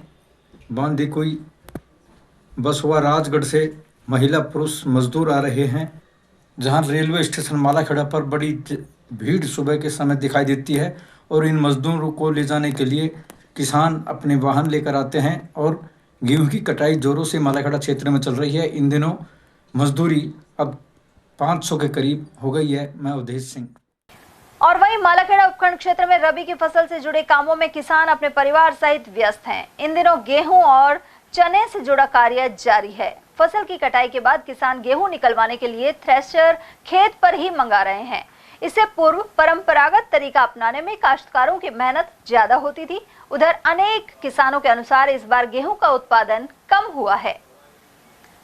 बांदीकुई, बसवा, राजगढ़ से महिला पुरुष मजदूर आ रहे हैं। जहां रेलवे स्टेशन मालाखेड़ा पर बड़ी भीड़ सुबह के समय दिखाई देती है और इन मजदूरों को ले जाने के लिए किसान अपने वाहन लेकर आते हैं और गेहूं की कटाई जोरों से मालाखेड़ा क्षेत्र में चल रही है। इन दिनों मजदूरी अब 500 के करीब हो गई है। मैं अवधेश सिंह। और वहीं मालाखेड़ा उपखंड क्षेत्र में रबी की फसल से जुड़े कामों में किसान अपने परिवार सहित व्यस्त हैं। इन दिनों गेहूं और चने से जुड़ा कार्य जारी है। फसल की कटाई के बाद किसान गेहूं निकलवाने के लिए थ्रेशर खेत पर ही मंगा रहे हैं। इससे पूर्व परंपरागत तरीका अपनाने में काश्तकारों की मेहनत ज्यादा होती थी। उधर अनेक किसानों के अनुसार इस बार गेहूं का उत्पादन कम हुआ है।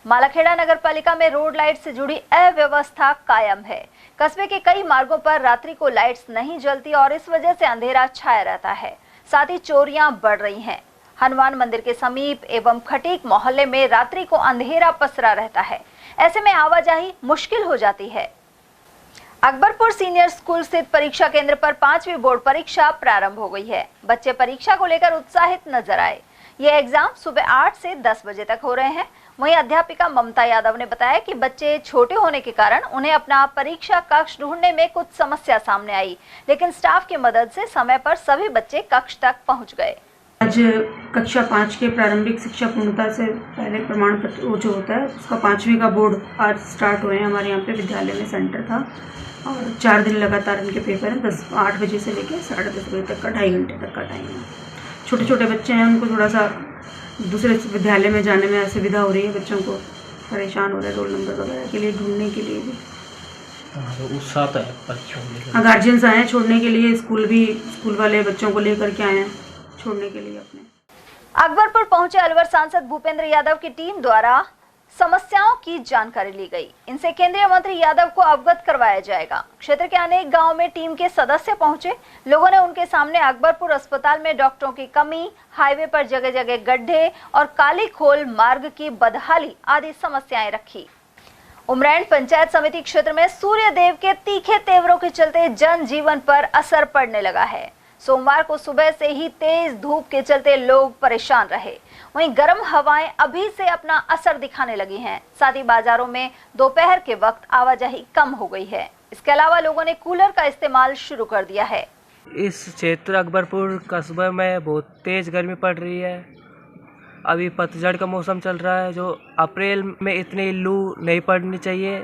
मालाखेड़ा नगर पालिका में रोड लाइट से जुड़ी अव्यवस्था कायम है। कस्बे के कई मार्गों पर रात्रि को लाइट्स नहीं जलती और इस वजह से अंधेरा छाया रहता है। साथ ही चोरियां बढ़ रही हैं। हनुमान मंदिर के समीप एवं खटीक मोहल्ले में रात्रि को अंधेरा पसरा रहता है। ऐसे में आवाजाही मुश्किल हो जाती है। अकबरपुर सीनियर स्कूल स्थित परीक्षा केंद्र पर 5वीं बोर्ड परीक्षा प्रारंभ हो गई है। बच्चे परीक्षा को लेकर उत्साहित नजर आए। ये एग्जाम सुबह 8 से 10 बजे तक हो रहे हैं। वहीं अध्यापिका ममता यादव ने बताया कि बच्चे छोटे होने के कारण उन्हें अपना परीक्षा कक्ष ढूंढने में कुछ समस्या सामने आई, लेकिन स्टाफ की मदद से समय पर सभी बच्चे कक्ष तक पहुंच गए। आज कक्षा 5 के प्रारंभिक शिक्षा पूर्णता से पहले प्रमाण पत्र जो होता है उसका 5वीं का बोर्ड आज स्टार्ट हुए हैं। हमारे यहाँ पे विद्यालय में सेंटर था और 4 दिन लगातार इनके पेपर हैं। 8 बजे से लेकर 10:30 बजे तक का 2.5 घंटे तक का टाइम है। छोटे छोटे बच्चे हैं, उनको थोड़ा सा दूसरे विद्यालय में जाने में असुविधा हो रही है। बच्चों को परेशान हो रहे हैं रोल नंबर वगैरह के लिए ढूंढने के लिए भी। उत्साह तो है बच्चों को। हाँ, गार्जियंस आए हैं छोड़ने के लिए। स्कूल वाले बच्चों को लेकर के आए हैं छोड़ने के लिए अपने। अकबरपुर पहुंचे अलवर सांसद भूपेंद्र यादव की टीम द्वारा समस्याओं की जानकारी ली गई। इनसे केंद्रीय मंत्री यादव को अवगत करवाया जाएगा। क्षेत्र के अनेक गांवों में टीम के सदस्य पहुंचे। लोगों ने उनके सामने अकबरपुर अस्पताल में डॉक्टरों की कमी, हाईवे पर जगह जगह गड्ढे और काली खोल मार्ग की बदहाली आदि समस्याएं रखी। उमरैन पंचायत समिति क्षेत्र में सूर्य देव के तीखे तेवरों के चलते जनजीवन पर असर पड़ने लगा है। सोमवार को सुबह से ही तेज धूप के चलते लोग परेशान रहे। वहीं गर्म हवाएं अभी से अपना असर दिखाने लगी हैं। साथ ही बाजारों में दोपहर के वक्त आवाजाही कम हो गई है। इसके अलावा लोगों ने कूलर का इस्तेमाल शुरू कर दिया है। इस क्षेत्र अकबरपुर कस्बे में बहुत तेज गर्मी पड़ रही है। अभी पतझड़ का मौसम चल रहा है, जो अप्रैल में इतनी लू नहीं पड़नी चाहिए,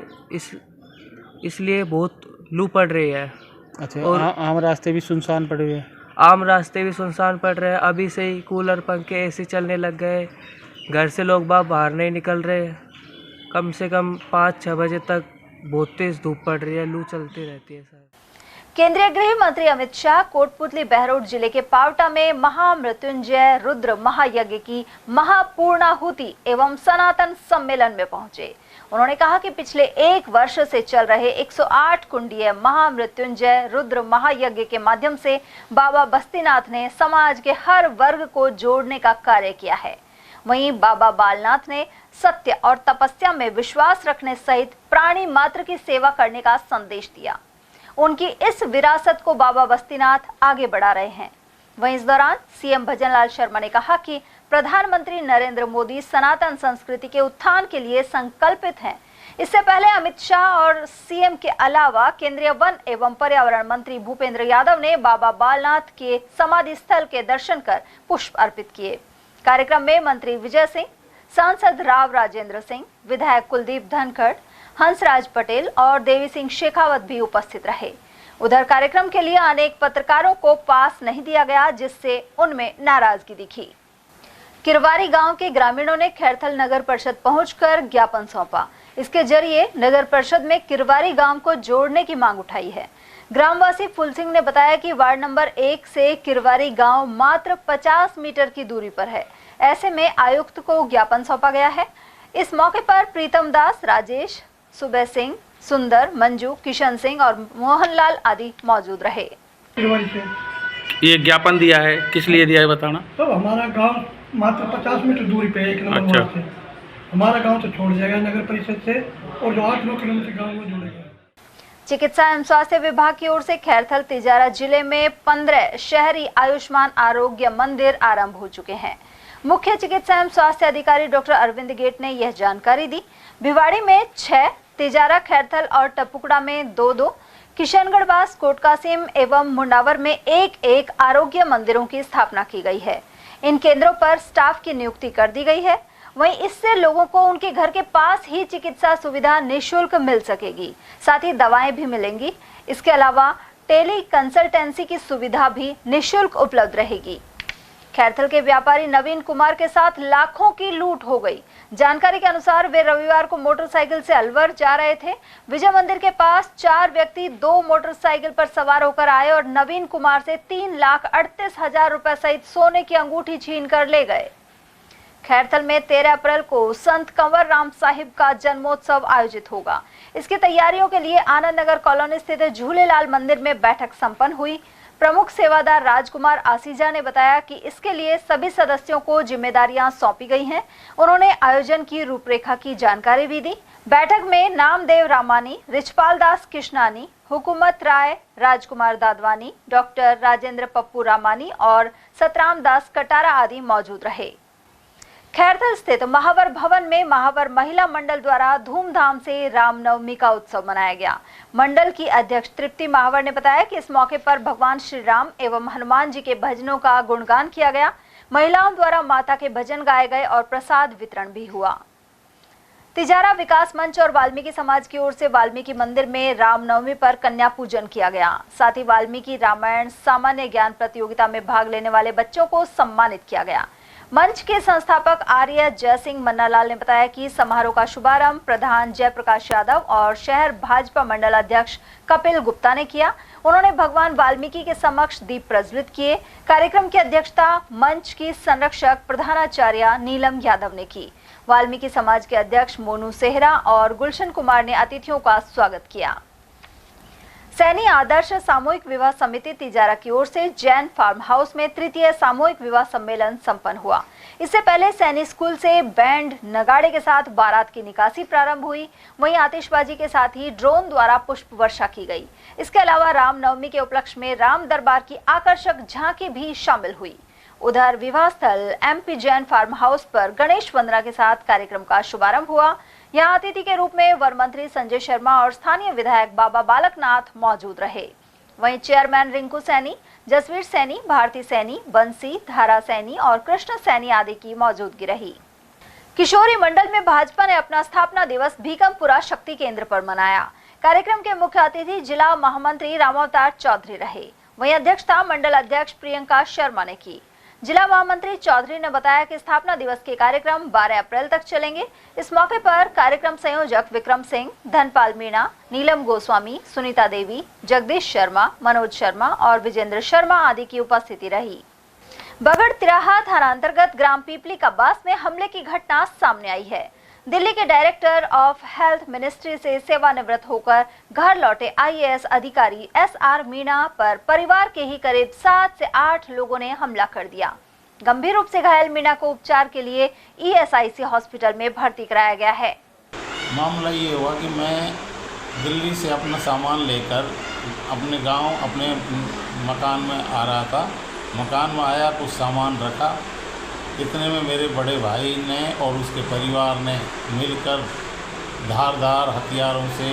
इसलिए बहुत लू पड़ रही है। अच्छा, और आम रास्ते भी सुनसान पड़े हुए हैं। आम रास्ते भी सुनसान पड़ रहे हैं। अभी से ही कूलर पंखे एसी चलने लग गए। घर से लोग बाहर नहीं निकल रहे। कम से कम 5-6 बजे तक बहुत तेज धूप पड़ रही है, लू चलती रहती है सर। केंद्रीय गृह मंत्री अमित शाह कोटपुतली बहरोड जिले के पावटा में महामृत्युंजय रुद्र महायज्ञ की महापूर्णाहुति एवं सनातन सम्मेलन में पहुंचे। उन्होंने कहा कि पिछले 1 वर्ष से चल रहे 108 कुंडीय महामृत्युंजय रुद्र महायज्ञ के माध्यम से बाबा बस्तीनाथ ने समाज के हर वर्ग को जोड़ने का कार्य किया है। वहीं बाबा बालनाथ ने सत्य और तपस्या में विश्वास रखने सहित प्राणी मात्र की सेवा करने का संदेश दिया। उनकी इस विरासत को बाबा बस्तीनाथ आगे बढ़ा रहे हैं। वहीं इस दौरान सीएम भजनलाल शर्मा ने कहा कि प्रधानमंत्री नरेंद्र मोदी सनातन संस्कृति के उत्थान के लिए संकल्पित हैं। इससे पहले अमित शाह और सीएम के अलावा केंद्रीय वन एवं पर्यावरण मंत्री भूपेंद्र यादव ने बाबा बालनाथ के समाधि स्थल के दर्शन कर पुष्प अर्पित किए। कार्यक्रम में मंत्री विजय सिंह, सांसद राव राजेंद्र सिंह, विधायक कुलदीप धनखड़, हंसराज पटेल और देवी सिंह शेखावत भी उपस्थित रहे। उधर कार्यक्रम के लिए अनेक पत्रकारों को पास नहीं दिया गया, जिससे उनमें नाराजगी दिखी। किरवारी गांव के ग्रामीणों ने खैरथल नगर परिषद पहुंचकर ज्ञापन सौंपा। इसके जरिए नगर परिषद में किरवारी गांव को जोड़ने की मांग उठाई है। ग्रामवासी फुल सिंह ने बताया कि वार्ड नंबर 1 से किरवारी गांव मात्र 50 मीटर की दूरी पर है। ऐसे में आयुक्त को ज्ञापन सौंपा गया है। इस मौके पर प्रीतम दास, राजेश, सुबह सिंह, सुंदर, मंजू, किशन सिंह और मोहनलाल आदि मौजूद रहे। ये ज्ञापन दिया है, किस लिए दिया है बताना? तो हमारा गांव मात्र 50 मीटर दूरी पे है 1 नंबर वार्ड से। हमारा गांव तो छोड़ दिया गया नगर परिषद से और जो 8-9 किलोमीटर गांव में जुड़ेगा। चिकित्सा एवं स्वास्थ्य विभाग की ओर से खैरथल तिजारा जिले में 15 शहरी आयुष्मान आरोग्य मंदिर आरंभ हो चुके हैं। मुख्य चिकित्सा एवं स्वास्थ्य अधिकारी डॉक्टर अरविंद गेट ने यह जानकारी दी। भिवाड़ी में 6, तिजारा, खैरथल और टपुकड़ा में 2-2, किशनगढ़, कोटकासिम एवं मुंडावर में एक आरोग्य मंदिरों की स्थापना की गई है। इन केंद्रों पर स्टाफ की नियुक्ति कर दी गई है। वहीं इससे लोगों को उनके घर के पास ही चिकित्सा सुविधा निःशुल्क मिल सकेगी, साथ ही दवाएं भी मिलेंगी। इसके अलावा टेली कंसल्टेंसी की सुविधा भी निःशुल्क उपलब्ध रहेगी। खैरथल के व्यापारी नवीन कुमार के साथ लाखों की लूट हो गई। जानकारी के अनुसार वे रविवार को मोटरसाइकिल से अलवर जा रहे थे। विजय मंदिर के पास 4 व्यक्ति 2 मोटरसाइकिल पर सवार होकर आए और नवीन कुमार से 3,38,000 रुपए सहित सोने की अंगूठी छीन कर ले गए। खैरथल में 13 अप्रैल को संत कंवर राम साहिब का जन्मोत्सव आयोजित होगा। इसकी तैयारियों के लिए आनंद नगर कॉलोनी स्थित झूलेलाल मंदिर में बैठक संपन्न हुई। प्रमुख सेवादार राजकुमार आसीजा ने बताया कि इसके लिए सभी सदस्यों को जिम्मेदारियां सौंपी गई हैं। उन्होंने आयोजन की रूपरेखा की जानकारी भी दी। बैठक में नामदेव रामानी, रिचपाल दास कृष्णानी, हुकूमत राय, राजकुमार दादवानी, डॉक्टर राजेंद्र पप्पू रामानी और सतराम दास कटारा आदि मौजूद रहे। खैरथल स्थित महावर भवन में महावर महिला मंडल द्वारा धूमधाम से रामनवमी का उत्सव मनाया गया। मंडल की अध्यक्ष तृप्ति महावर ने बताया कि इस मौके पर भगवान श्री राम एवं हनुमान जी के भजनों का गुणगान किया गया। महिलाओं द्वारा माता के भजन गाए गए और प्रसाद वितरण भी हुआ। तिजारा विकास मंच और वाल्मीकि समाज की ओर से वाल्मीकि मंदिर में रामनवमी पर कन्या पूजन किया गया। साथ ही वाल्मीकि रामायण सामान्य ज्ञान प्रतियोगिता में भाग लेने वाले बच्चों को सम्मानित किया गया। मंच के संस्थापक आर्य जय सिंह मन्नालाल ने बताया कि समारोह का शुभारंभ प्रधान जयप्रकाश यादव और शहर भाजपा मंडल अध्यक्ष कपिल गुप्ता ने किया। उन्होंने भगवान वाल्मीकि के समक्ष दीप प्रज्वलित किए। कार्यक्रम की अध्यक्षता मंच की संरक्षक प्रधानाचार्य नीलम यादव ने की। वाल्मीकि समाज के अध्यक्ष मोनू सेहरा और गुलशन कुमार ने अतिथियों का स्वागत किया। सैनी आदर्श सामूहिक विवाह समिति तिजारा की ओर से जैन फार्म हाउस में तृतीय सामूहिक विवाह सम्मेलन संपन्न हुआ। इससे पहले सैनी स्कूल से बैंड नगाड़े के साथ बारात की निकासी प्रारंभ हुई। वहीं आतिशबाजी के साथ ही ड्रोन द्वारा पुष्प वर्षा की गई। इसके अलावा रामनवमी के उपलक्ष्य में राम दरबार की आकर्षक झांकी भी शामिल हुई। उधर विवाह स्थल MP जैन फार्म हाउस पर गणेश वंदना के साथ कार्यक्रम का शुभारंभ हुआ। यहाँ अतिथि के रूप में वन मंत्री संजय शर्मा और स्थानीय विधायक बाबा बालकनाथ मौजूद रहे। वहीं चेयरमैन रिंकू सैनी, जसवीर सैनी, भारती सैनी, बंसी, धारा सैनी और कृष्ण सैनी आदि की मौजूदगी रही। किशोरी मंडल में भाजपा ने अपना स्थापना दिवस भीकमपुरा शक्ति केंद्र पर मनाया। कार्यक्रम के मुख्य अतिथि जिला महामंत्री रामावतार चौधरी रहे। वहीं अध्यक्षता मंडल अध्यक्ष प्रियंका शर्मा ने की। जिला महामंत्री चौधरी ने बताया कि स्थापना दिवस के कार्यक्रम 12 अप्रैल तक चलेंगे। इस मौके पर कार्यक्रम संयोजक विक्रम सिंह, धनपाल मीणा, नीलम गोस्वामी, सुनीता देवी, जगदीश शर्मा, मनोज शर्मा और विजेंद्र शर्मा आदि की उपस्थिति रही। बगड़ तिराहा थाना अंतर्गत ग्राम पीपली कब्बास में हमले की घटना सामने आई है। दिल्ली के डायरेक्टर ऑफ हेल्थ मिनिस्ट्री से सेवानिवृत्त होकर घर लौटे IAS अधिकारी SR मीणा पर परिवार के ही करीब 7 से 8 लोगों ने हमला कर दिया। गंभीर रूप से घायल मीणा को उपचार के लिए ESIC हॉस्पिटल में भर्ती कराया गया है। मामला ये हुआ कि मैं दिल्ली से अपना सामान लेकर अपने गांव अपने मकान में आ रहा था। मकान में आया, कुछ सामान रखा। इतने में मेरे बड़े भाई ने और उसके परिवार ने मिलकर धारदार हथियारों से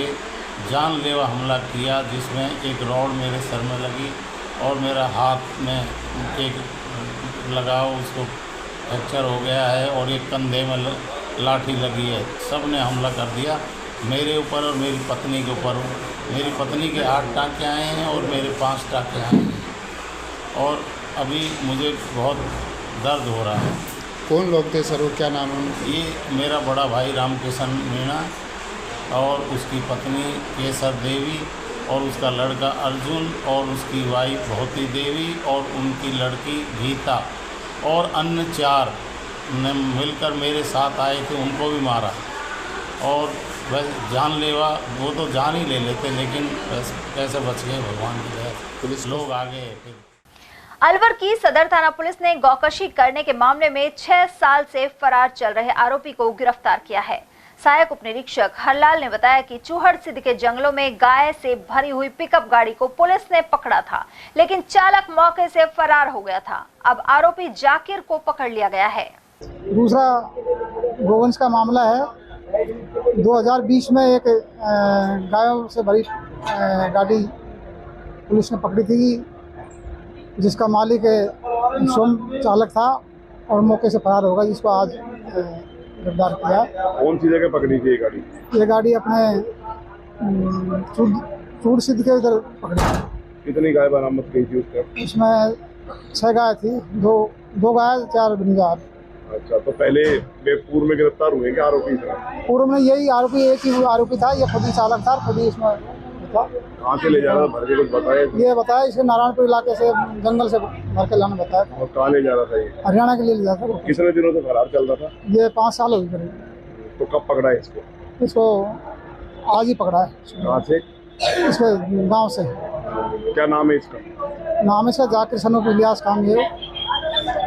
जानलेवा हमला किया, जिसमें एक रॉड मेरे सर में लगी और मेरा हाथ में एक लगा, उसको फ्रैक्चर हो गया है और एक कंधे में लाठी लगी है। सब ने हमला कर दिया मेरे ऊपर और मेरी पत्नी के ऊपर। मेरी पत्नी के 8 टाँके आए हैं और मेरे 5 टाँके आए हैं और अभी मुझे बहुत दर्द हो रहा है। कौन लोग थे सर, वो क्या नाम है? ये मेरा बड़ा भाई रामकिशन मीणा और उसकी पत्नी केसर देवी और उसका लड़का अर्जुन और उसकी वाइफ भौती देवी और उनकी लड़की गीता और अन्य 4 ने मिलकर मेरे साथ आए थे। उनको भी मारा और वह जानलेवा, वो तो जान ही ले लेते, लेकिन कैसे बच गए भगवान की दया। पुलिस लोग आ गए। फिर अलवर की सदर थाना पुलिस ने गौकशी करने के मामले में 6 साल से फरार चल रहे आरोपी को गिरफ्तार किया है। सहायक उप निरीक्षक हरलाल ने बताया कि चूहड़ सिद्ध के जंगलों में गाय से भरी हुई पिकअप गाड़ी को पुलिस ने पकड़ा था, लेकिन चालक मौके से फरार हो गया था। अब आरोपी जाकिर को पकड़ लिया गया है। दूसरा गोवंश का मामला है। 2020 में एक गायों से भरी गाड़ी पुलिस ने पकड़ी थी, जिसका मालिक सोम चालक था और मौके से फरार होगा, जिसको आज गिरफ्तार किया। कौन सी जगह पकड़ी थी ये गाड़ी? ये गाड़ी अपने चूड़ सिद्ध के उधर पकड़ी थी। कितनी गाय बरामद की थी उसका? इसमें 6 गाय थी, दो गाय 4 बंजार। अच्छा, तो पहले पूर्व में गिरफ्तार हुए क्या आरोपी था? पूर्व में यही आरोपी, एक ही आरोपी था, ये खुद ही चालक था, खुद ही इसमें था। कहाँ से ले जा रहा था भर के, कुछ बताया? ये बताया इसे नारायणपुर इलाके से जंगल से भर के लाने बताया। और कहाँ ले जा रहा था ये? हरियाणा के लिए ले जाता था। कितने दिनों से फरार चल रहा था? ये 5 साल हो गए करीब। तो कब पकड़ा है इसको? इसको आज ही पकड़ा है। कहाँ से? इसके गांव से। क्या नाम है इसका? नाम इसका जाकिर सनूप इलियास खान, ये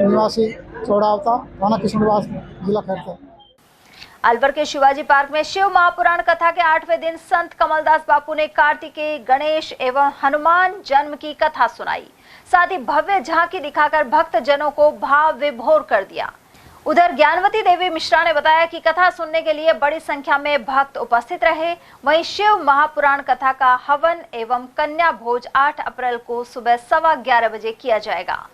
निवासी चौड़ावता, थाना किशनगंज, जिला खैरता। अलवर के शिवाजी पार्क में शिव महापुराण कथा के 8वें दिन संत कमलदास बापू ने कार्तिकेय, गणेश एवं हनुमान जन्म की कथा सुनाई। साथ ही भव्य झांकी दिखाकर भक्त जनों को भाव विभोर कर दिया। उधर ज्ञानवती देवी मिश्रा ने बताया कि कथा सुनने के लिए बड़ी संख्या में भक्त उपस्थित रहे। वहीं शिव महापुराण कथा का हवन एवं कन्या भोज 8 अप्रैल को सुबह 11:15 बजे किया जाएगा।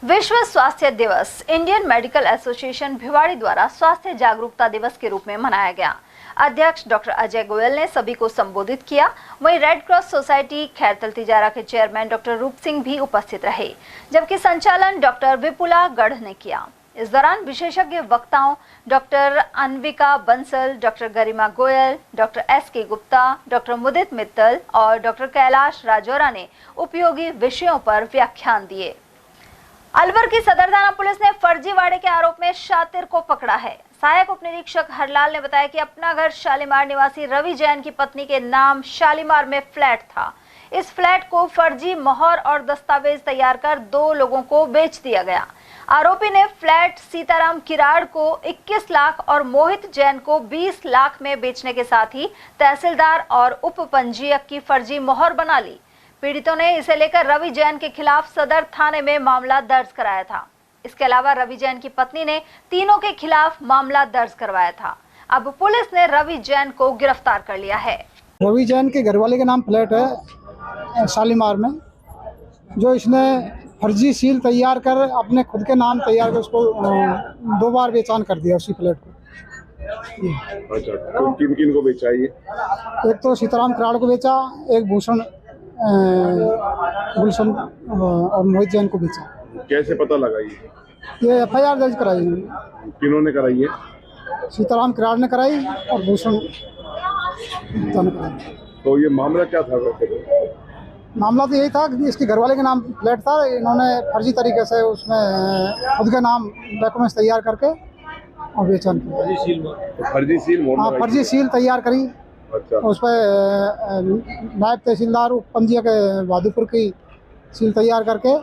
विश्व स्वास्थ्य दिवस इंडियन मेडिकल एसोसिएशन भिवाड़ी द्वारा स्वास्थ्य जागरूकता दिवस के रूप में मनाया गया। अध्यक्ष डॉक्टर अजय गोयल ने सभी को संबोधित किया। वहीं red cross society Khairthal Tijara के चेयरमैन डॉक्टर रूप सिंह भी उपस्थित रहे, जबकि संचालन डॉक्टर विपुला गढ़ ने किया। इस दौरान विशेषज्ञ वक्ताओं doctor Anvika Bansal, doctor Garima Goyal, doctor SK Gupta, doctor Mudit Mittal और डॉक्टर कैलाश राजौरा ने उपयोगी विषयों पर व्याख्यान दिए। अलवर की सदर थाना पुलिस ने फर्जीवाड़े के आरोप में शातिर को पकड़ा है। सहायक उप निरीक्षक हरलाल ने बताया कि अपना घर शालीमार निवासी रवि जैन की पत्नी के नाम शालीमार में फ्लैट था। इस फ्लैट को फर्जी मोहर और दस्तावेज तैयार कर 2 लोगों को बेच दिया गया। आरोपी ने फ्लैट सीताराम किराड़ को 21 लाख और मोहित जैन को 20 लाख में बेचने के साथ ही तहसीलदार और उप पंजीयक की फर्जी मोहर बना ली। पीड़ितों ने इसे लेकर रवि जैन के खिलाफ सदर थाने में मामला दर्ज कराया था। इसके अलावा रवि जैन की पत्नी ने तीनों के खिलाफ मामला दर्ज करवाया था। अब पुलिस ने रवि जैन को गिरफ्तार कर लिया है। रवि जैन के घरवाले के नाम फ्लैट है शालीमार में, जो इसने फर्जी सील तैयार कर अपने खुद के नाम तैयार कर उसको 2 बार बेचान कर दिया उसी फ्लैट को। अच्छा, तो किन को बेचा ये? एक तो सीताराम किराड़ को बेचा, एक भूषण गुलशन और मोहित जैन को बेचा। कैसे पता लगा ये FIR दर्ज कराई। किन्होंने कराई है? सीताराम किराड़ ने कराई और भूषण ने कराई। तो ये मामला क्या था? मामला तो यही था कि इसके घरवाले के नाम फ्लैट था, इन्होंने फर्जी तरीके से उसमें खुद के नाम डॉक्यूमेंट्स तैयार करके और बेचन किया। फर्जी सील? हाँ, फर्जी सील तैयार करी। अच्छा। उस पर नायब तहसीलदार पंजीयक बहादुरपुर की सील तैयार करके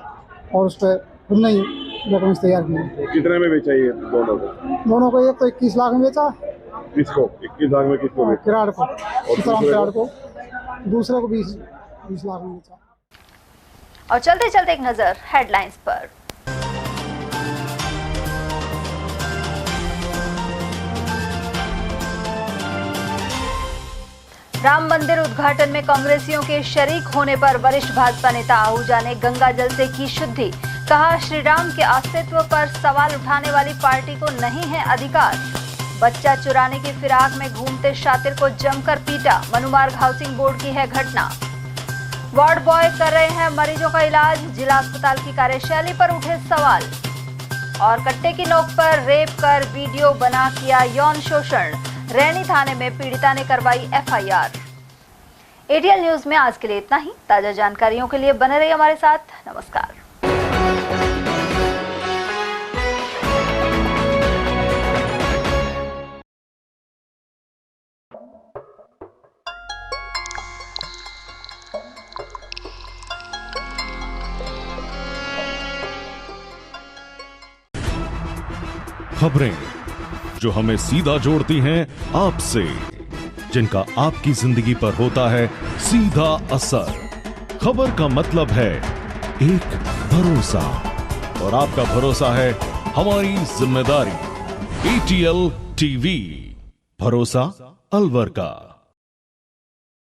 और उस पर खुद ने डॉक्यूमेंट्स तैयार किए। कितने में बेचा ये दोनों को? एक तो 21 लाख में बेचा। किसको 21 लाख में? किसको? किराड़ को, सीताराम किराड़ को। दूसरे को 20 लाख में बेचा। और चलते चलते एक नजर हेडलाइंस पर। राम मंदिर उद्घाटन में कांग्रेसियों के शरीक होने पर वरिष्ठ भाजपा नेता आहूजा ने गंगा जल से की शुद्धि। कहा, श्री राम के अस्तित्व पर सवाल उठाने वाली पार्टी को नहीं है अधिकार। बच्चा चुराने की फिराक में घूमते शातिर को जमकर पीटा। मनुमार्ग हाउसिंग बोर्ड की है घटना। वार्ड बॉय कर रहे हैं मरीजों का इलाज। जिला अस्पताल की कार्यशैली पर उठे सवाल। और कट्टे की नोक पर रेप कर वीडियो बना किया यौन शोषण। रैनी थाने में पीड़िता ने करवाई FIR। ATL न्यूज में आज के लिए इतना ही। ताजा जानकारियों के लिए बने रहिए हमारे साथ। नमस्कार। खबरें जो हमें सीधा जोड़ती हैं आपसे, जिनका आपकी जिंदगी पर होता है सीधा असर। खबर का मतलब है एक भरोसा, और आपका भरोसा है हमारी जिम्मेदारी। ATL TV। भरोसा अलवर का।